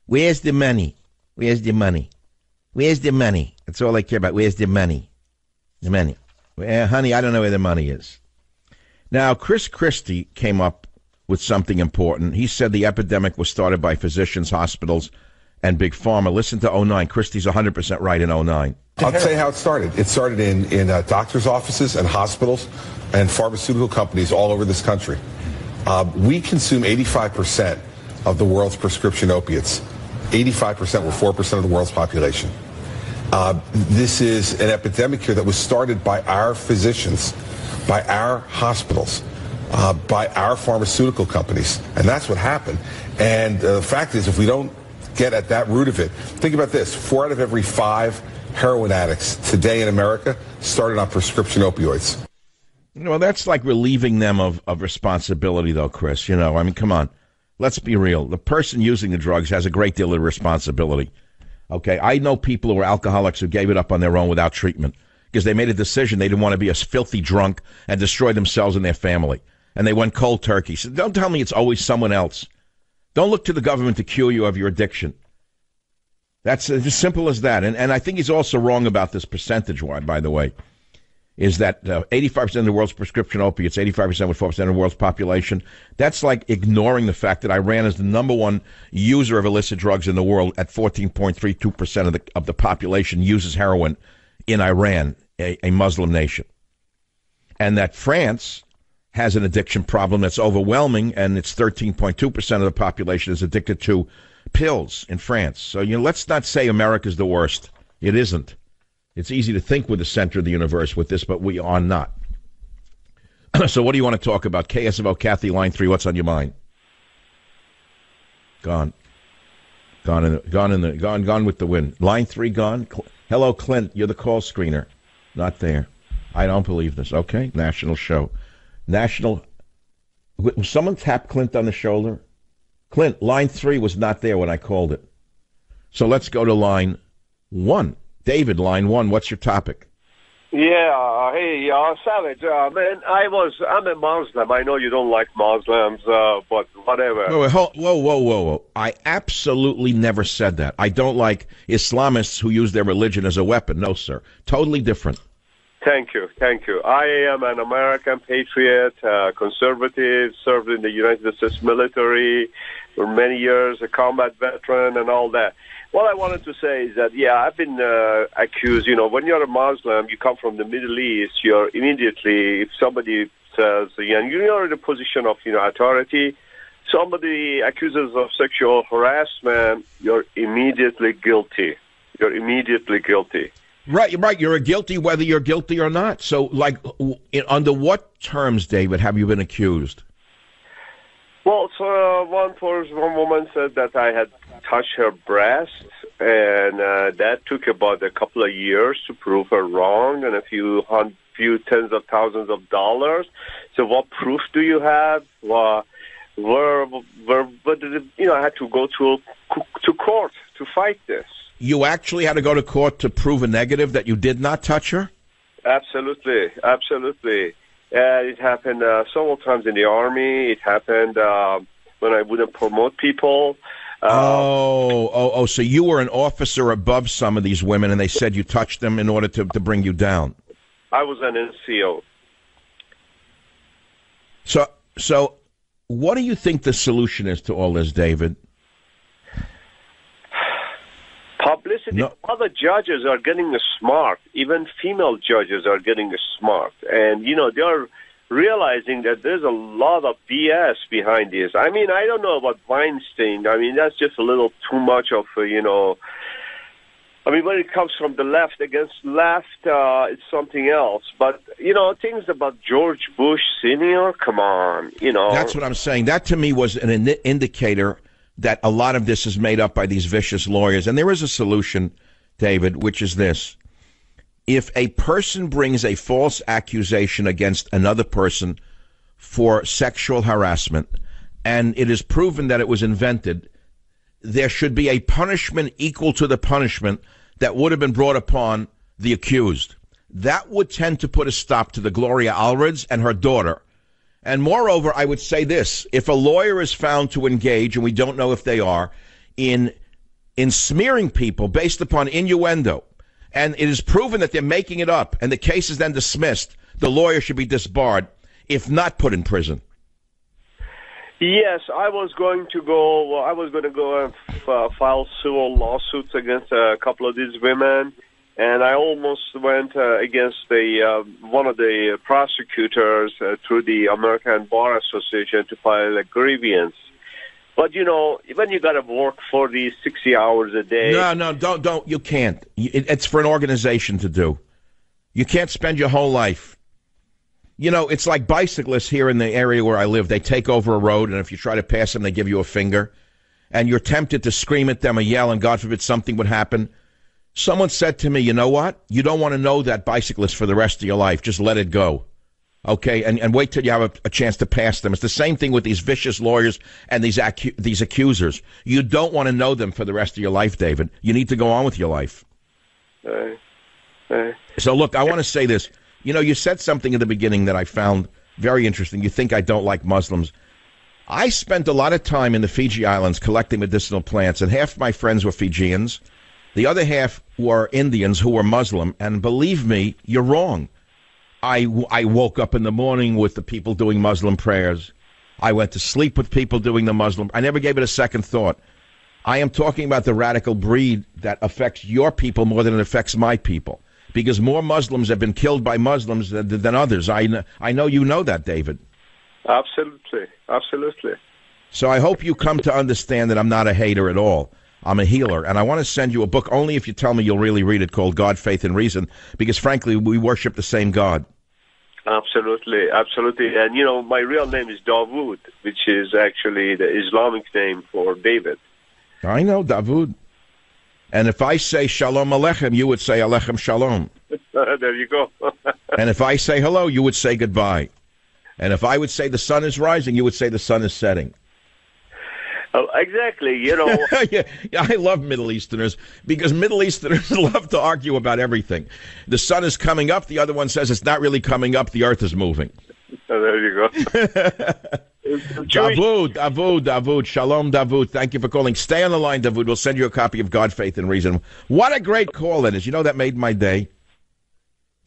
Where's the money? Where's the money? Where's the money? That's all I care about. Where's the money? The money. Well, honey, I don't know where the money is. Now, Chris Christie came up with something important. He said the epidemic was started by physicians, hospitals, and Big Pharma. Listen to 09. Christie's 100% right in 09. I'll tell you how it started. It started in doctors' offices and hospitals and pharmaceutical companies all over this country. We consume 85% of the world's prescription opiates. 85% were 4% of the world's population. This is an epidemic here that was started by our physicians, by our hospitals, by our pharmaceutical companies. And that's what happened. And the fact is, if we don't get at that root of it. Think about this. 4 out of every 5 heroin addicts today in America started on prescription opioids. Well, that's like relieving them of responsibility, though, Chris. I mean, come on. Let's be real. The person using the drugs has a great deal of responsibility. Okay, I know people who are alcoholics who gave it up on their own without treatment because they made a decision they didn't want to be a filthy drunk and destroy themselves and their family. And they went cold turkey. So don't tell me it's always someone else. Don't look to the government to cure you of your addiction. That's as simple as that. And I think he's also wrong about this percentage-wise, by the way, is that 85% of the world's prescription opiates, 85% with 4% of the world's population. That's like ignoring the fact that Iran is the number one user of illicit drugs in the world at 14.32% of the population uses heroin in Iran, a Muslim nation. And that France has an addiction problem that's overwhelming, and it's 13.2% of the population is addicted to pills in France. So let's not say America's the worst. It isn't. It's easy to think we're the center of the universe with this, but we are not. So what do you want to talk about? KSFO, Kathy, line 3, what's on your mind? Gone with the wind. Line 3 gone. Hello, Clint, you're the call screener. Not there. I don't believe this. Okay, national show. Someone tapped Clint on the shoulder? Clint, line 3 was not there when I called it. So let's go to line 1. David, line 1, what's your topic? Yeah, hey, Savage, man, I'm a Muslim. I know you don't like Muslims, but whatever. Whoa. I absolutely never said that. I don't like Islamists who use their religion as a weapon. No, sir. Totally different. Thank you. I am an American patriot, conservative, served in the United States military for many years, a combat veteran and all that. What I wanted to say is that, I've been accused, when you're a Muslim, you come from the Middle East, you're immediately, if somebody says, and you're in a position of, authority, somebody accuses of sexual harassment, you're immediately guilty. Right. You're guilty whether you're guilty or not. So, under what terms, David, have you been accused? Well, so one woman said that I had touched her breast, and that took about a couple of years to prove her wrong, and a few tens of thousands of dollars. So, what proof do you have? I had to go to court to fight this. You actually had to go to court to prove a negative that you did not touch her? Absolutely. It happened several times in the Army. It happened when I wouldn't promote people. So you were an officer above some of these women, and they said you touched them in order to bring you down. I was an NCO. So what do you think the solution is to all this, David? Publicity. No. Other judges are getting smart. Even female judges are getting smart. And, they're realizing that there's a lot of BS behind this. I mean, I don't know about Weinstein. I mean, that's just a little too much of, I mean, when it comes from the left against left, it's something else. But, things about George Bush Sr., come on, That's what I'm saying. That, to me, was an indicator that a lot of this is made up by these vicious lawyers. And there is a solution, David, which is this. If a person brings a false accusation against another person for sexual harassment, and it is proven that it was invented, there should be a punishment equal to the punishment that would have been brought upon the accused. That would tend to put a stop to the Gloria Allreds and her daughter. And moreover, I would say this. If a lawyer is found to engage, and we don't know if they are, in smearing people based upon innuendo, and it is proven that they're making it up, and the case is then dismissed, the lawyer should be disbarred, if not put in prison. Yes, I was going to go and file civil lawsuits against a couple of these women. And I almost went against one of the prosecutors through the American Bar Association to file a grievance. But, when you got to work 40, 60 hours a day. No, don't. You can't. It's for an organization to do. You can't spend your whole life. It's like bicyclists here in the area where I live. They take over a road, and if you try to pass them, they give you a finger. and you're tempted to scream at them or yell, and God forbid something would happen. Someone said to me, you know what? You don't want to know that bicyclist for the rest of your life. Just let it go. Okay, and wait till you have a chance to pass them. It's the same thing with these vicious lawyers and these accusers. You don't want to know them for the rest of your life, David. You need to go on with your life. So, look, I want to say this. You know, you said something in the beginning that I found very interesting. You think I don't like Muslims. I spent a lot of time in the Fiji Islands collecting medicinal plants, and half my friends were Fijians. The other half were Indians who were Muslim, and believe me, you're wrong. I woke up in the morning with the people doing Muslim prayers. I went to sleep with people doing the Muslim. I never gave it a second thought. I am talking about the radical breed that affects your people more than it affects my people, because more Muslims have been killed by Muslims than others. I know you know that, David. Absolutely. So I hope you come to understand that I'm not a hater at all. I'm a healer, and I want to send you a book only if you tell me you'll really read it, called God, Faith, and Reason, because frankly, we worship the same God. Absolutely. And, you know, my real name is Dawood, which is actually the Islamic name for David. I know, Dawood. And if I say Shalom Aleichem, you would say Aleichem Shalom. There you go. And if I say hello, you would say goodbye. And if I would say the sun is rising, you would say the sun is setting. Oh, exactly, you know. Yeah, I love Middle Easterners because Middle Easterners love to argue about everything. The sun is coming up. The other one says it's not really coming up. The earth is moving. Oh, there you go. Dawood. Shalom, Dawood. Thank you for calling. Stay on the line, Dawood. We'll send you a copy of God, Faith, and Reason. What a great call that is. You know, that made my day.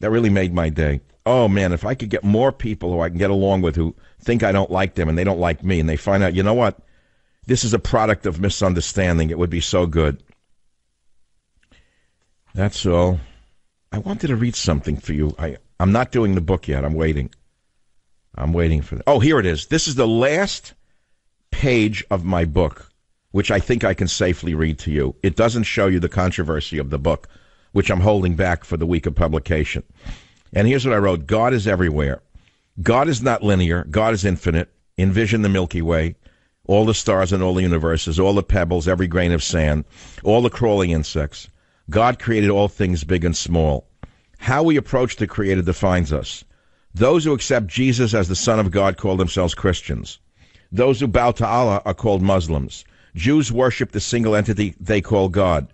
That really made my day. Oh, man, if I could get more people who I can get along with who think I don't like them and they don't like me, and they find out, you know what? This is a product of misunderstanding. It would be so good. That's all. I wanted to read something for you. I'm not doing the book yet. I'm waiting for it. Oh, here it is. This is the last page of my book, which I think I can safely read to you. It doesn't show you the controversy of the book, which I'm holding back for the week of publication. And here's what I wrote. God is everywhere. God is not linear. God is infinite. Envision the Milky Way, all the stars and all the universes, all the pebbles, every grain of sand, all the crawling insects. God created all things big and small. How we approach the Creator defines us. Those who accept Jesus as the Son of God call themselves Christians. Those who bow to Allah are called Muslims. Jews worship the single entity they call God.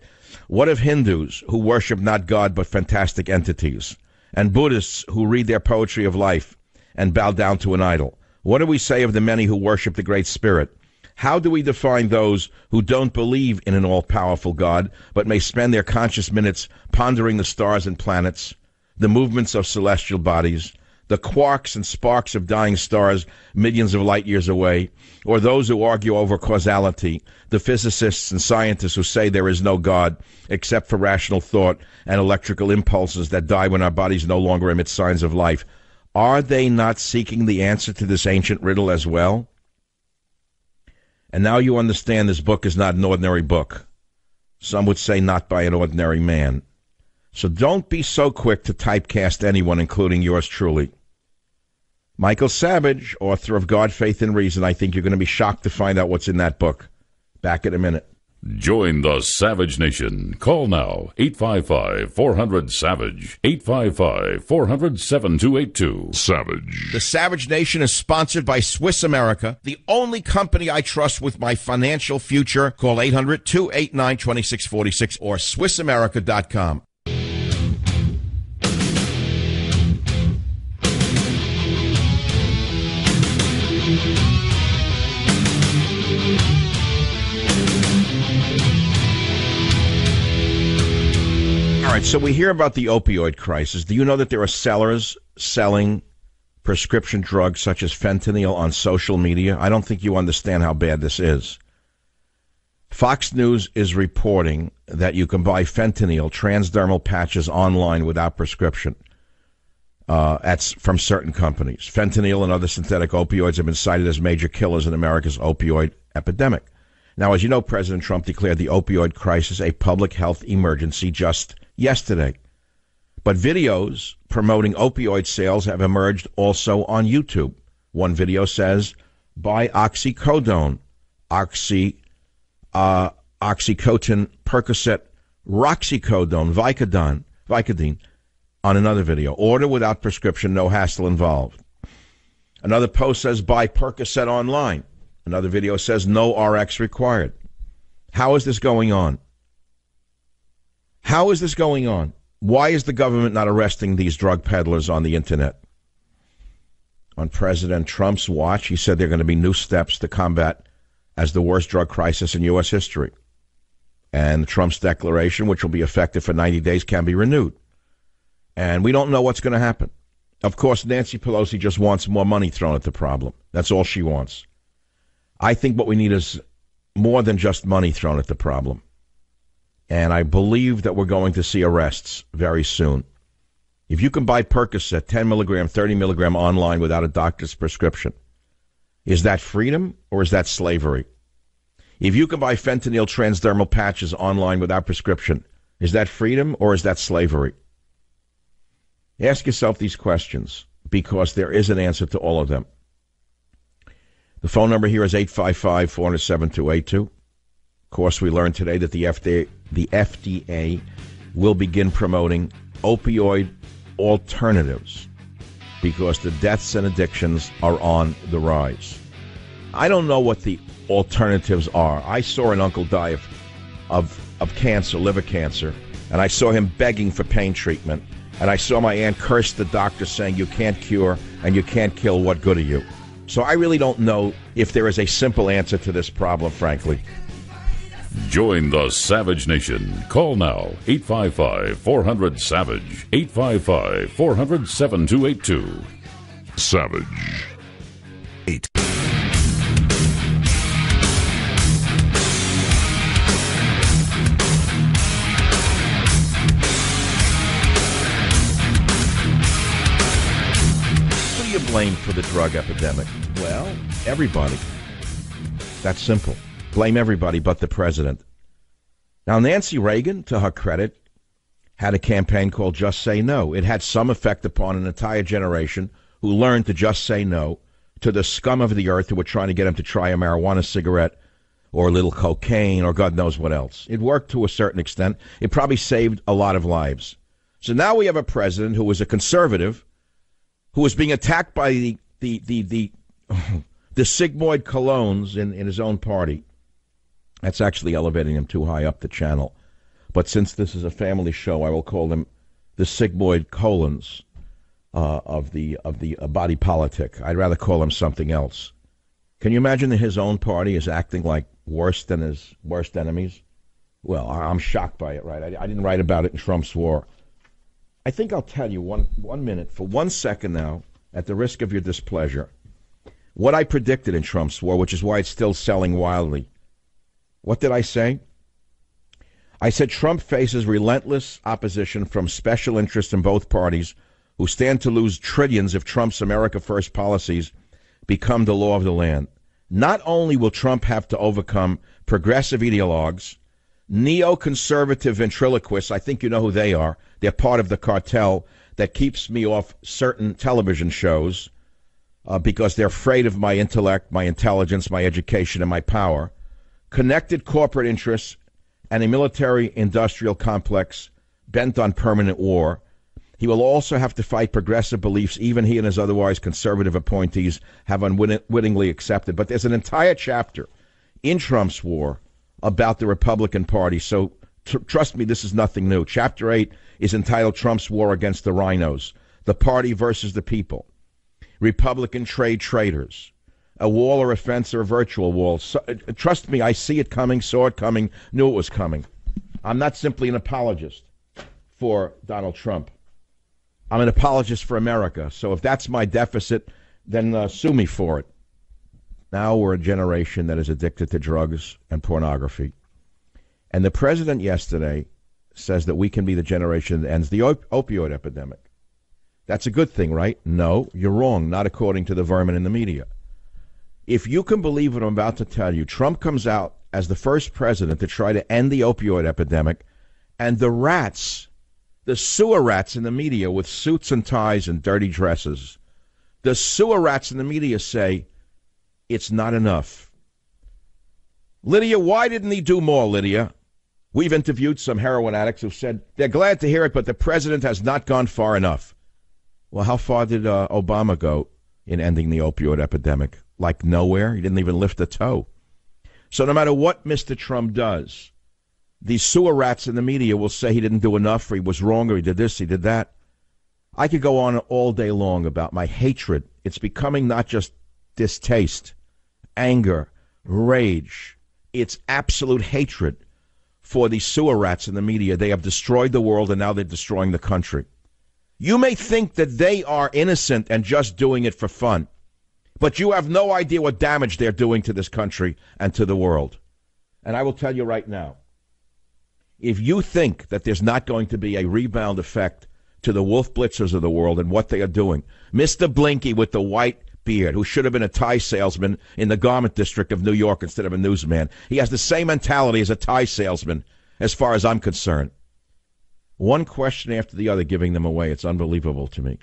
What of Hindus who worship not God but fantastic entities? And Buddhists who read their poetry of life and bow down to an idol? What do we say of the many who worship the Great Spirit? How do we define those who don't believe in an all-powerful God, but may spend their conscious minutes pondering the stars and planets, the movements of celestial bodies, the quarks and sparks of dying stars millions of light years away, or those who argue over causality, the physicists and scientists who say there is no God except for rational thought and electrical impulses that die when our bodies no longer emit signs of life? Are they not seeking the answer to this ancient riddle as well? And now you understand this book is not an ordinary book. Some would say not by an ordinary man. So don't be so quick to typecast anyone, including yours truly. Michael Savage, author of God, Faith, and Reason. I think you're going to be shocked to find out what's in that book. Back in a minute. Join the Savage Nation. Call now, 855-400-SAVAGE, 855-400-7282. Savage. The Savage Nation is sponsored by Swiss America, the only company I trust with my financial future. Call 800-289-2646 or SwissAmerica.com. All right, so we hear about the opioid crisis. Do you know that there are sellers selling prescription drugs such as fentanyl on social media? I don't think you understand how bad this is. Fox News is reporting that you can buy fentanyl transdermal patches online without prescription from certain companies. Fentanyl and other synthetic opioids have been cited as major killers in America's opioid epidemic. Now, as you know, President Trump declared the opioid crisis a public health emergency just yesterday. But videos promoting opioid sales have emerged also on YouTube. One video says, buy oxycodone, oxycontin, Percocet, Roxicodone, Vicodin on another video. Order without prescription, no hassle involved. Another post says buy Percocet online. Another video says no RX required. How is this going on? How is this going on? Why is the government not arresting these drug peddlers on the internet? On President Trump's watch, he said there are going to be new steps to combat as the worst drug crisis in U.S. history. And Trump's declaration, which will be effective for 90 days, can be renewed. And we don't know what's going to happen. Of course, Nancy Pelosi just wants more money thrown at the problem. That's all she wants. I think what we need is more than just money thrown at the problem. And I believe that we're going to see arrests very soon. If you can buy Percocet, 10 milligram, 30 milligram online without a doctor's prescription, is that freedom or is that slavery? If you can buy fentanyl transdermal patches online without prescription, is that freedom or is that slavery? Ask yourself these questions because there is an answer to all of them. The phone number here is 855-407-282. Of course, we learned today that the FDA will begin promoting opioid alternatives because the deaths and addictions are on the rise. I don't know what the alternatives are. I saw an uncle die of cancer, liver cancer, and I saw him begging for pain treatment, and I saw my aunt curse the doctor saying you can't cure and you can't kill, what good are you? So I really don't know if there is a simple answer to this problem, frankly. Join the Savage Nation. Call now, 855-400-SAVAGE, 855-400-7282. Savage. 8. Who do you blame for the drug epidemic? Well, everybody. That's simple. Blame everybody but the president. Now, Nancy Reagan, to her credit, had a campaign called Just Say No. It had some effect upon an entire generation who learned to just say no to the scum of the earth who were trying to get him to try a marijuana cigarette or a little cocaine or God knows what else. It worked to a certain extent. It probably saved a lot of lives. So now we have a president who was a conservative who was being attacked by the sigmoid colognes in his own party. That's actually elevating him too high up the channel. But since this is a family show, I will call them the sigmoid colons of the body politic. I'd rather call him something else. Can you imagine that his own party is acting like worse than his worst enemies? Well, I'm shocked by it, right? I didn't write about it in Trump's War. I think I'll tell you one minute, for 1 second now, at the risk of your displeasure, what I predicted in Trump's War, which is why it's still selling wildly. What did I say? I said Trump faces relentless opposition from special interests in both parties who stand to lose trillions if Trump's America First policies become the law of the land. Not only will Trump have to overcome progressive ideologues, neoconservative ventriloquists, I think you know who they are. They're part of the cartel that keeps me off certain television shows because they're afraid of my intellect, my intelligence, my education, and my power. Connected corporate interests, and a military-industrial complex bent on permanent war. He will also have to fight progressive beliefs even he and his otherwise conservative appointees have unwittingly accepted. But there's an entire chapter in Trump's War about the Republican Party, so trust me, this is nothing new. Chapter 8 is entitled Trump's War Against the Rhinos, the party versus the people, Republican trade traitors, a wall or a fence or a virtual wall. So, trust me, I see it coming, saw it coming, knew it was coming. I'm not simply an apologist for Donald Trump. I'm an apologist for America. So if that's my deficit, then sue me for it. Now we're a generation that is addicted to drugs and pornography. And the president yesterday says that we can be the generation that ends the opioid epidemic. That's a good thing, right? No, you're wrong, not according to the vermin in the media. If you can believe what I'm about to tell you, Trump comes out as the first president to try to end the opioid epidemic, and the rats, the sewer rats in the media with suits and ties and dirty dresses, the sewer rats in the media say it's not enough. Lydia, why didn't he do more, Lydia? We've interviewed some heroin addicts who said they're glad to hear it, but the president has not gone far enough. Well, how far did Obama go in ending the opioid epidemic? Like nowhere? He didn't even lift a toe. So no matter what Mr. Trump does, these sewer rats in the media will say he didn't do enough, or he was wrong, or he did this, he did that. I could go on all day long about my hatred. It's becoming not just distaste, anger, rage. It's absolute hatred for these sewer rats in the media. They have destroyed the world, and now they're destroying the country. You may think that they are innocent and just doing it for fun, but you have no idea what damage they're doing to this country and to the world. And I will tell you right now, if you think that there's not going to be a rebound effect to the Wolf Blitzers of the world and what they are doing, Mr. Blinky with the white beard, who should have been a tie salesman in the garment district of New York instead of a newsman, he has the same mentality as a tie salesman as far as I'm concerned. One question after the other giving them away. It's unbelievable to me.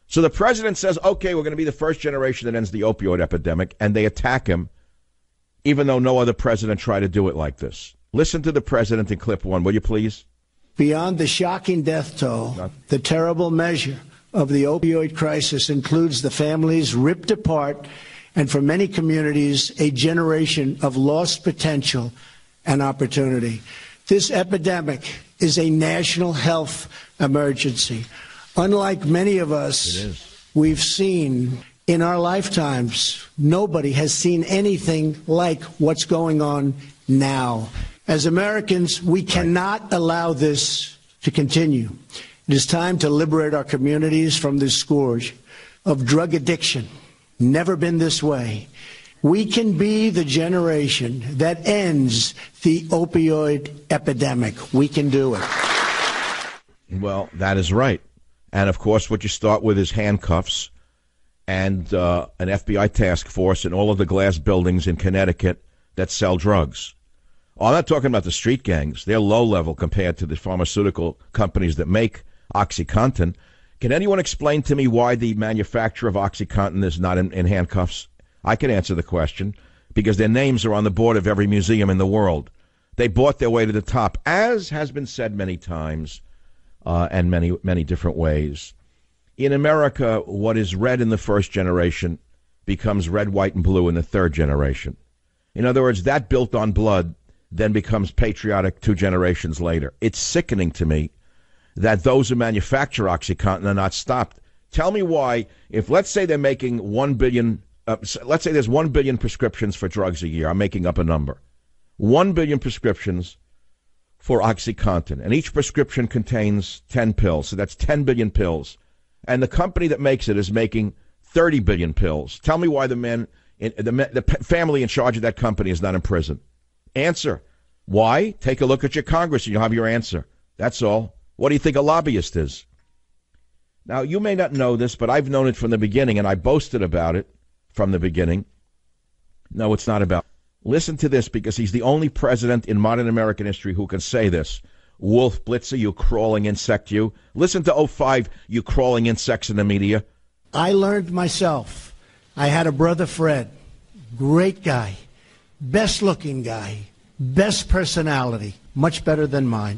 So the president says, okay, we're going to be the first generation that ends the opioid epidemic, and they attack him, even though no other president tried to do it like this. Listen to the president in clip one, will you please? Beyond the shocking death toll, the terrible measure of the opioid crisis includes the families ripped apart and, for many communities, a generation of lost potential and opportunity. This epidemic is a national health emergency. Unlike many of us, we've seen in our lifetimes, nobody has seen anything like what's going on now. As Americans, we cannot allow this to continue. It is time to liberate our communities from this scourge of drug addiction. Never been this way. We can be the generation that ends the opioid epidemic. We can do it. Well, that is right. And, of course, what you start with is handcuffs and an FBI task force in all of the glass buildings in Connecticut that sell drugs. Oh, I'm not talking about the street gangs. They're low level compared to the pharmaceutical companies that make OxyContin. Can anyone explain to me why the manufacturer of OxyContin is not in handcuffs? I can answer the question, because their names are on the board of every museum in the world. They bought their way to the top, as has been said many times and many different ways. In America, what is red in the first generation becomes red, white, and blue in the third generation. In other words, that built on blood then becomes patriotic 2 generations later. It's sickening to me that those who manufacture OxyContin are not stopped. Tell me why, if let's say they're making 1 billion, let's say there's 1 billion prescriptions for drugs a year. I'm making up a number. 1 billion prescriptions for OxyContin, and each prescription contains 10 pills, so that's 10 billion pills. And the company that makes it is making 30 billion pills. Tell me why the family in charge of that company is not in prison. Answer. Why? Take a look at your Congress and you'll have your answer. That's all. What do you think a lobbyist is? Now, you may not know this, but I've known it from the beginning, and I boasted about it from the beginning. No, it's not about. Listen to this, because he's the only president in modern American history who can say this. Wolf Blitzer, you crawling insect, you. Listen to 05, you crawling insects in the media. I learned myself. I had a brother, Fred. Great guy. Best looking guy. Best personality. Much better than mine.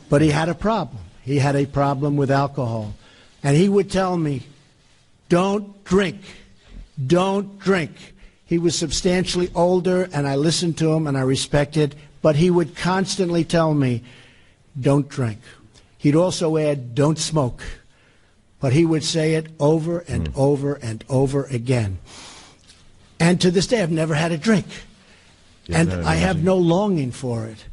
But he had a problem. He had a problem with alcohol. And he would tell me, don't drink. Don't drink. He was substantially older, and I listened to him, and I respected, but he would constantly tell me, don't drink. He'd also add, don't smoke. But he would say it over and over and over again. And to this day, I've never had a drink. And I have no longing for it.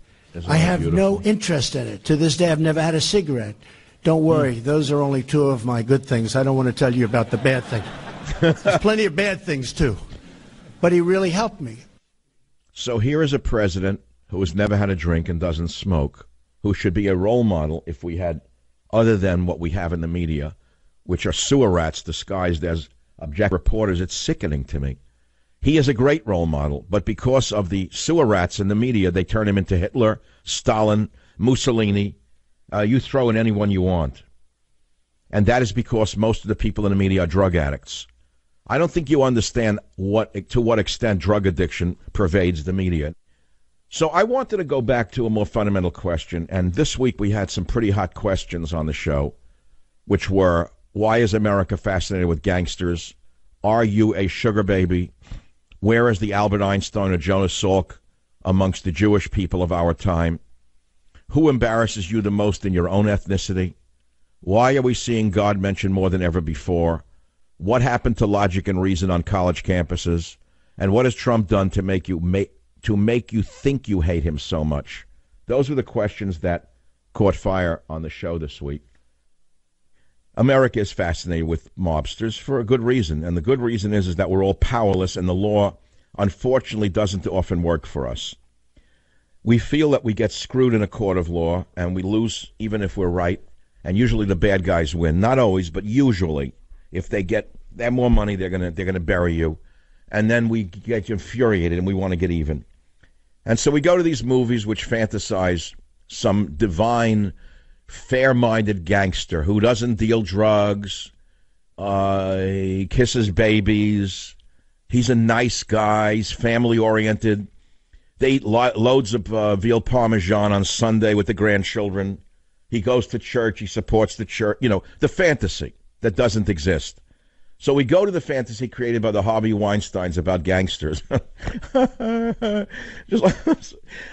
I have no interest in it. To this day, I've never had a cigarette. Don't worry, those are only 2 of my good things. I don't want to tell you about the bad things. There's plenty of bad things, too. But he really helped me. So here is a president who has never had a drink and doesn't smoke, who should be a role model if we had, other than what we have in the media, which are sewer rats disguised as objective reporters. It's sickening to me. He is a great role model, but because of the sewer rats in the media, they turn him into Hitler, Stalin, Mussolini. You throw in anyone you want. And that is because most of the people in the media are drug addicts. I don't think you understand to what extent drug addiction pervades the media. So I wanted to go back to a more fundamental question, and this week we had some pretty hot questions on the show, which were, why is America fascinated with gangsters? Are you a sugar baby? Where is the Albert Einstein or Jonas Salk amongst the Jewish people of our time? Who embarrasses you the most in your own ethnicity? Why are we seeing God mentioned more than ever before? What happened to logic and reason on college campuses? And what has Trump done to make you think you hate him so much? Those were the questions that caught fire on the show this week. America is fascinated with mobsters for a good reason, and the good reason is that we're all powerless, and the law, unfortunately, doesn't often work for us. We feel that we get screwed in a court of law, and we lose even if we're right, and usually the bad guys win. Not always, but usually. If they have more money, they're gonna bury you, and then we get infuriated and we want to get even. And so we go to these movies which fantasize some divine, fair-minded gangster who doesn't deal drugs, he kisses babies, he's a nice guy, he's family-oriented, they eat loads of veal parmesan on Sunday with the grandchildren, he goes to church, he supports the church, the fantasy that doesn't exist. So we go to the fantasy created by the Harvey Weinsteins about gangsters.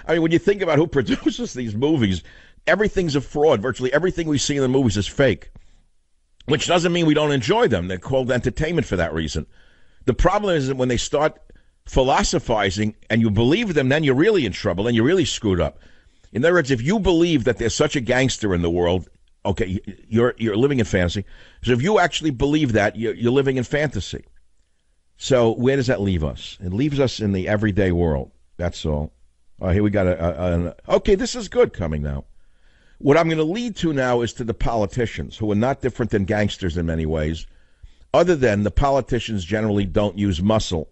When you think about who produces these movies, everything's a fraud. Virtually everything we see in the movies is fake, which doesn't mean we don't enjoy them. They're called entertainment for that reason. The problem is that when they start philosophizing and you believe them, then you're really in trouble and you're really screwed up. In other words, if you believe that there's such a gangster in the world, okay, you're living in fantasy. So if you actually believe that, you're living in fantasy. So where does that leave us? It leaves us in the everyday world. That's all. Here we got okay, this is good coming now. What I'm going to lead to now is to the politicians, who are not different than gangsters in many ways, other than the politicians generally don't use muscle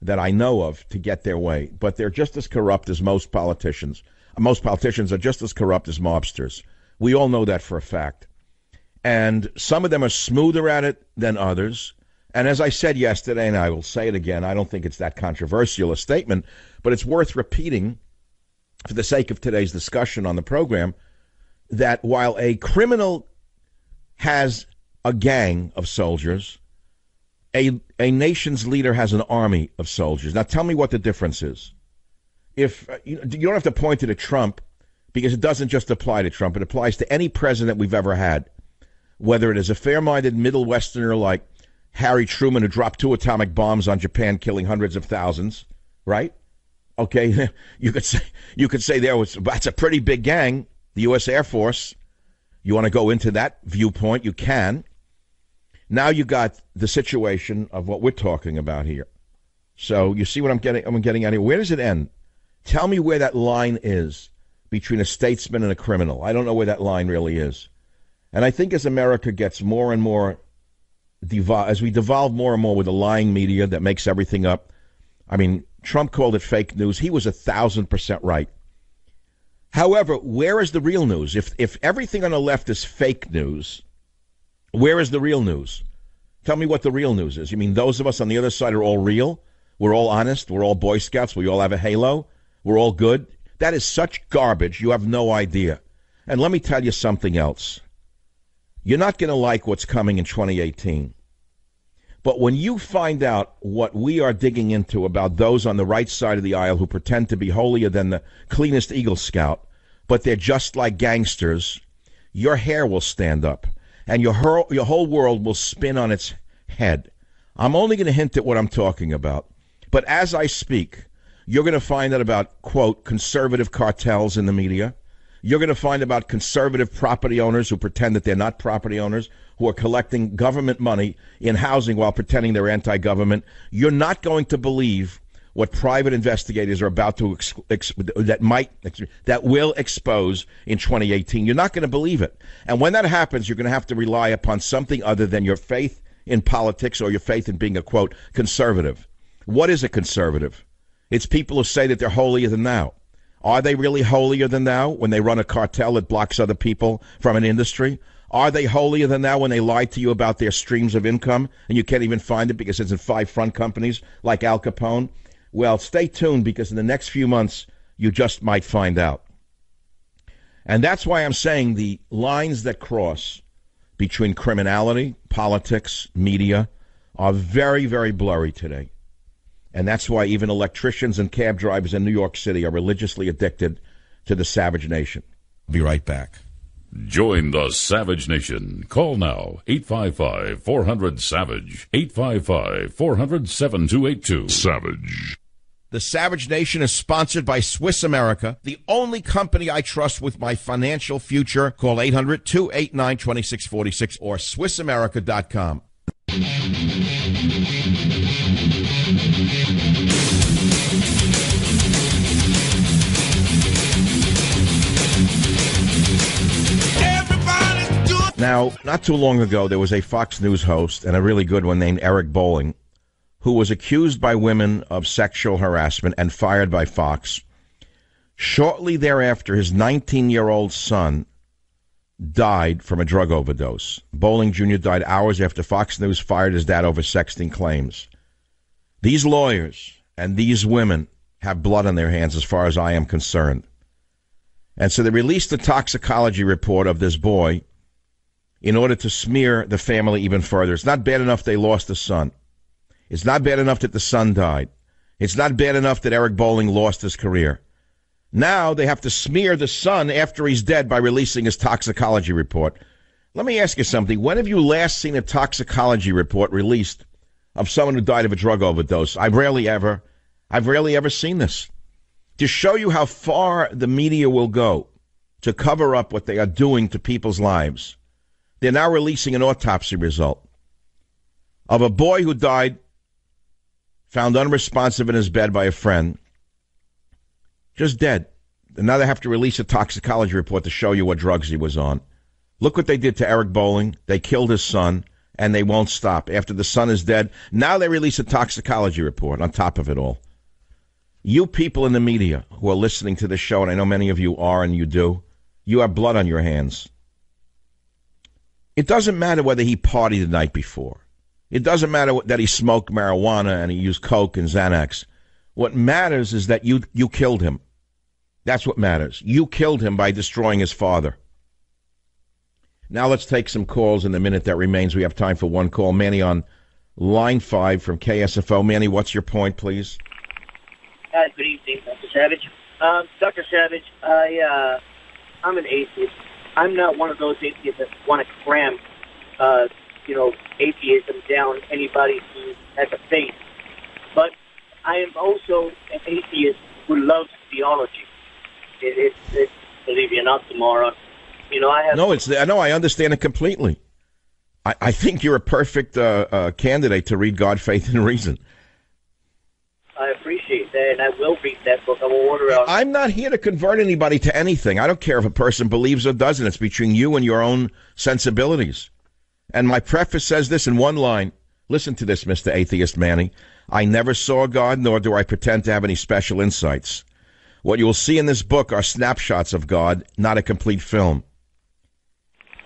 that I know of to get their way. But they're just as corrupt as most politicians. Most politicians are just as corrupt as mobsters. We all know that for a fact. And some of them are smoother at it than others. And as I said yesterday, and I will say it again, I don't think it's that controversial a statement, but it's worth repeating for the sake of today's discussion on the program, that while a criminal has a gang of soldiers, a nation's leader has an army of soldiers. Now tell me what the difference is. If you don't have to point it at Trump, because it doesn't just apply to Trump. It applies to any president we've ever had, whether it is a fair-minded Middle Westerner like Harry Truman, who dropped 2 atomic bombs on Japan, killing hundreds of thousands, right? Okay, you could say that's a pretty big gang, the U.S. Air Force. You want to go into that viewpoint, you can. Now you got the situation of what we're talking about here. So you see what I'm getting at here. Where does it end? Tell me where that line is between a statesman and a criminal. I don't know where that line really is. And I think as America gets more and more as we devolve more and more with the lying media that makes everything up. I mean, Trump called it fake news. He was 1,000% right. However, where is the real news? If everything on the left is fake news, where is the real news? Tell me what the real news is. You mean those of us on the other side are all real? We're all honest? We're all Boy Scouts? We all have a halo? We're all good? That is such garbage, you have no idea. And let me tell you something else. You're not going to like what's coming in 2018. But when you find out what we are digging into about those on the right side of the aisle who pretend to be holier than the cleanest Eagle Scout, but they're just like gangsters, your hair will stand up, and your whole world will spin on its head. I'm only going to hint at what I'm talking about. But as I speak, you're going to find out about, quote, conservative cartels in the media. You're going to find about conservative property owners who pretend that they're not property owners, who are collecting government money in housing while pretending they're anti-government. You're not going to believe what private investigators are about to that will expose in 2018. You're not going to believe it. And when that happens, you're going to have to rely upon something other than your faith in politics or your faith in being a, quote, conservative. What is a conservative? It's people who say that they're holier than thou. Are they really holier than thou when they run a cartel that blocks other people from an industry? Are they holier than thou when they lied to you about their streams of income and you can't even find it because it's in 5 front companies like Al Capone? Well, stay tuned because in the next few months, you just might find out. And that's why I'm saying the lines that cross between criminality, politics, media are very, very blurry today. And that's why even electricians and cab drivers in New York City are religiously addicted to the Savage Nation. I'll be right back. Join the Savage Nation. Call now, 855-400-SAVAGE, 855-400-7282. Savage. The Savage Nation is sponsored by Swiss America, the only company I trust with my financial future. Call 800-289-2646 or SwissAmerica.com. Now, not too long ago, there was a Fox News host, and a really good one, named Eric Bolling, who was accused by women of sexual harassment and fired by Fox. Shortly thereafter, his 19-year-old son died from a drug overdose. Bolling Jr. died hours after Fox News fired his dad over sexting claims. These lawyers and these women have blood on their hands as far as I am concerned. And so they released the toxicology report of this boy in order to smear the family even further. It's not bad enough they lost a son. It's not bad enough that the son died. It's not bad enough that Eric Bolling lost his career. Now they have to smear the son after he's dead by releasing his toxicology report. Let me ask you something. When have you last seen a toxicology report released of someone who died of a drug overdose? I've rarely ever seen this. To show you how far the media will go to cover up what they are doing to people's lives, they're now releasing an autopsy result of a boy who died, found unresponsive in his bed by a friend, just dead. And now they have to release a toxicology report to show you what drugs he was on. Look what they did to Eric Bolling. They killed his son, and they won't stop. After the son is dead, now they release a toxicology report on top of it all. You people in the media who are listening to this show, and I know many of you are and you do, you have blood on your hands. It doesn't matter whether he partied the night before. It doesn't matter that he smoked marijuana and he used coke and Xanax. What matters is that you killed him. That's what matters. You killed him by destroying his father. Now let's take some calls in the minute that remains. We have time for one call. Manny on line 5 from KSFO. Manny, what's your point, please? Good evening, Dr. Savage. Dr. Savage, I'm an atheist. I'm not one of those atheists that want to cram, atheism down anybody who has a faith. But I am also an atheist who loves theology. It's believe it or not, tomorrow. I understand it completely. I think you're a perfect candidate to read God, Faith, and Reason. I appreciate that, and I will read that book. I will order out. I'm not here to convert anybody to anything. I don't care if a person believes or doesn't. It's between you and your own sensibilities. And my preface says this in one line. Listen to this, Mr. Atheist Manny. I never saw God, nor do I pretend to have any special insights. What you will see in this book are snapshots of God, not a complete film.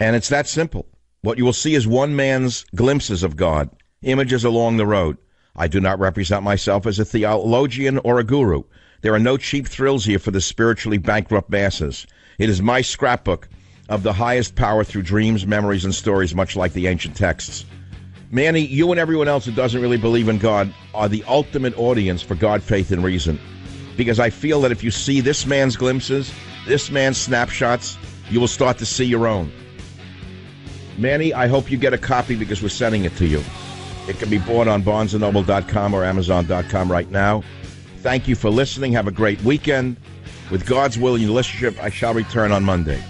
And it's that simple. What you will see is one man's glimpses of God, images along the road. I do not represent myself as a theologian or a guru. There are no cheap thrills here for the spiritually bankrupt masses. It is my scrapbook of the highest power through dreams, memories, and stories, much like the ancient texts. Manny, you and everyone else who doesn't really believe in God are the ultimate audience for God, Faith, and Reason. Because I feel that if you see this man's glimpses, this man's snapshots, you will start to see your own. Manny, I hope you get a copy because we're sending it to you. It can be bought on BarnesandNoble.com or Amazon.com right now. Thank you for listening. Have a great weekend. With God's will and your listenership, I shall return on Monday.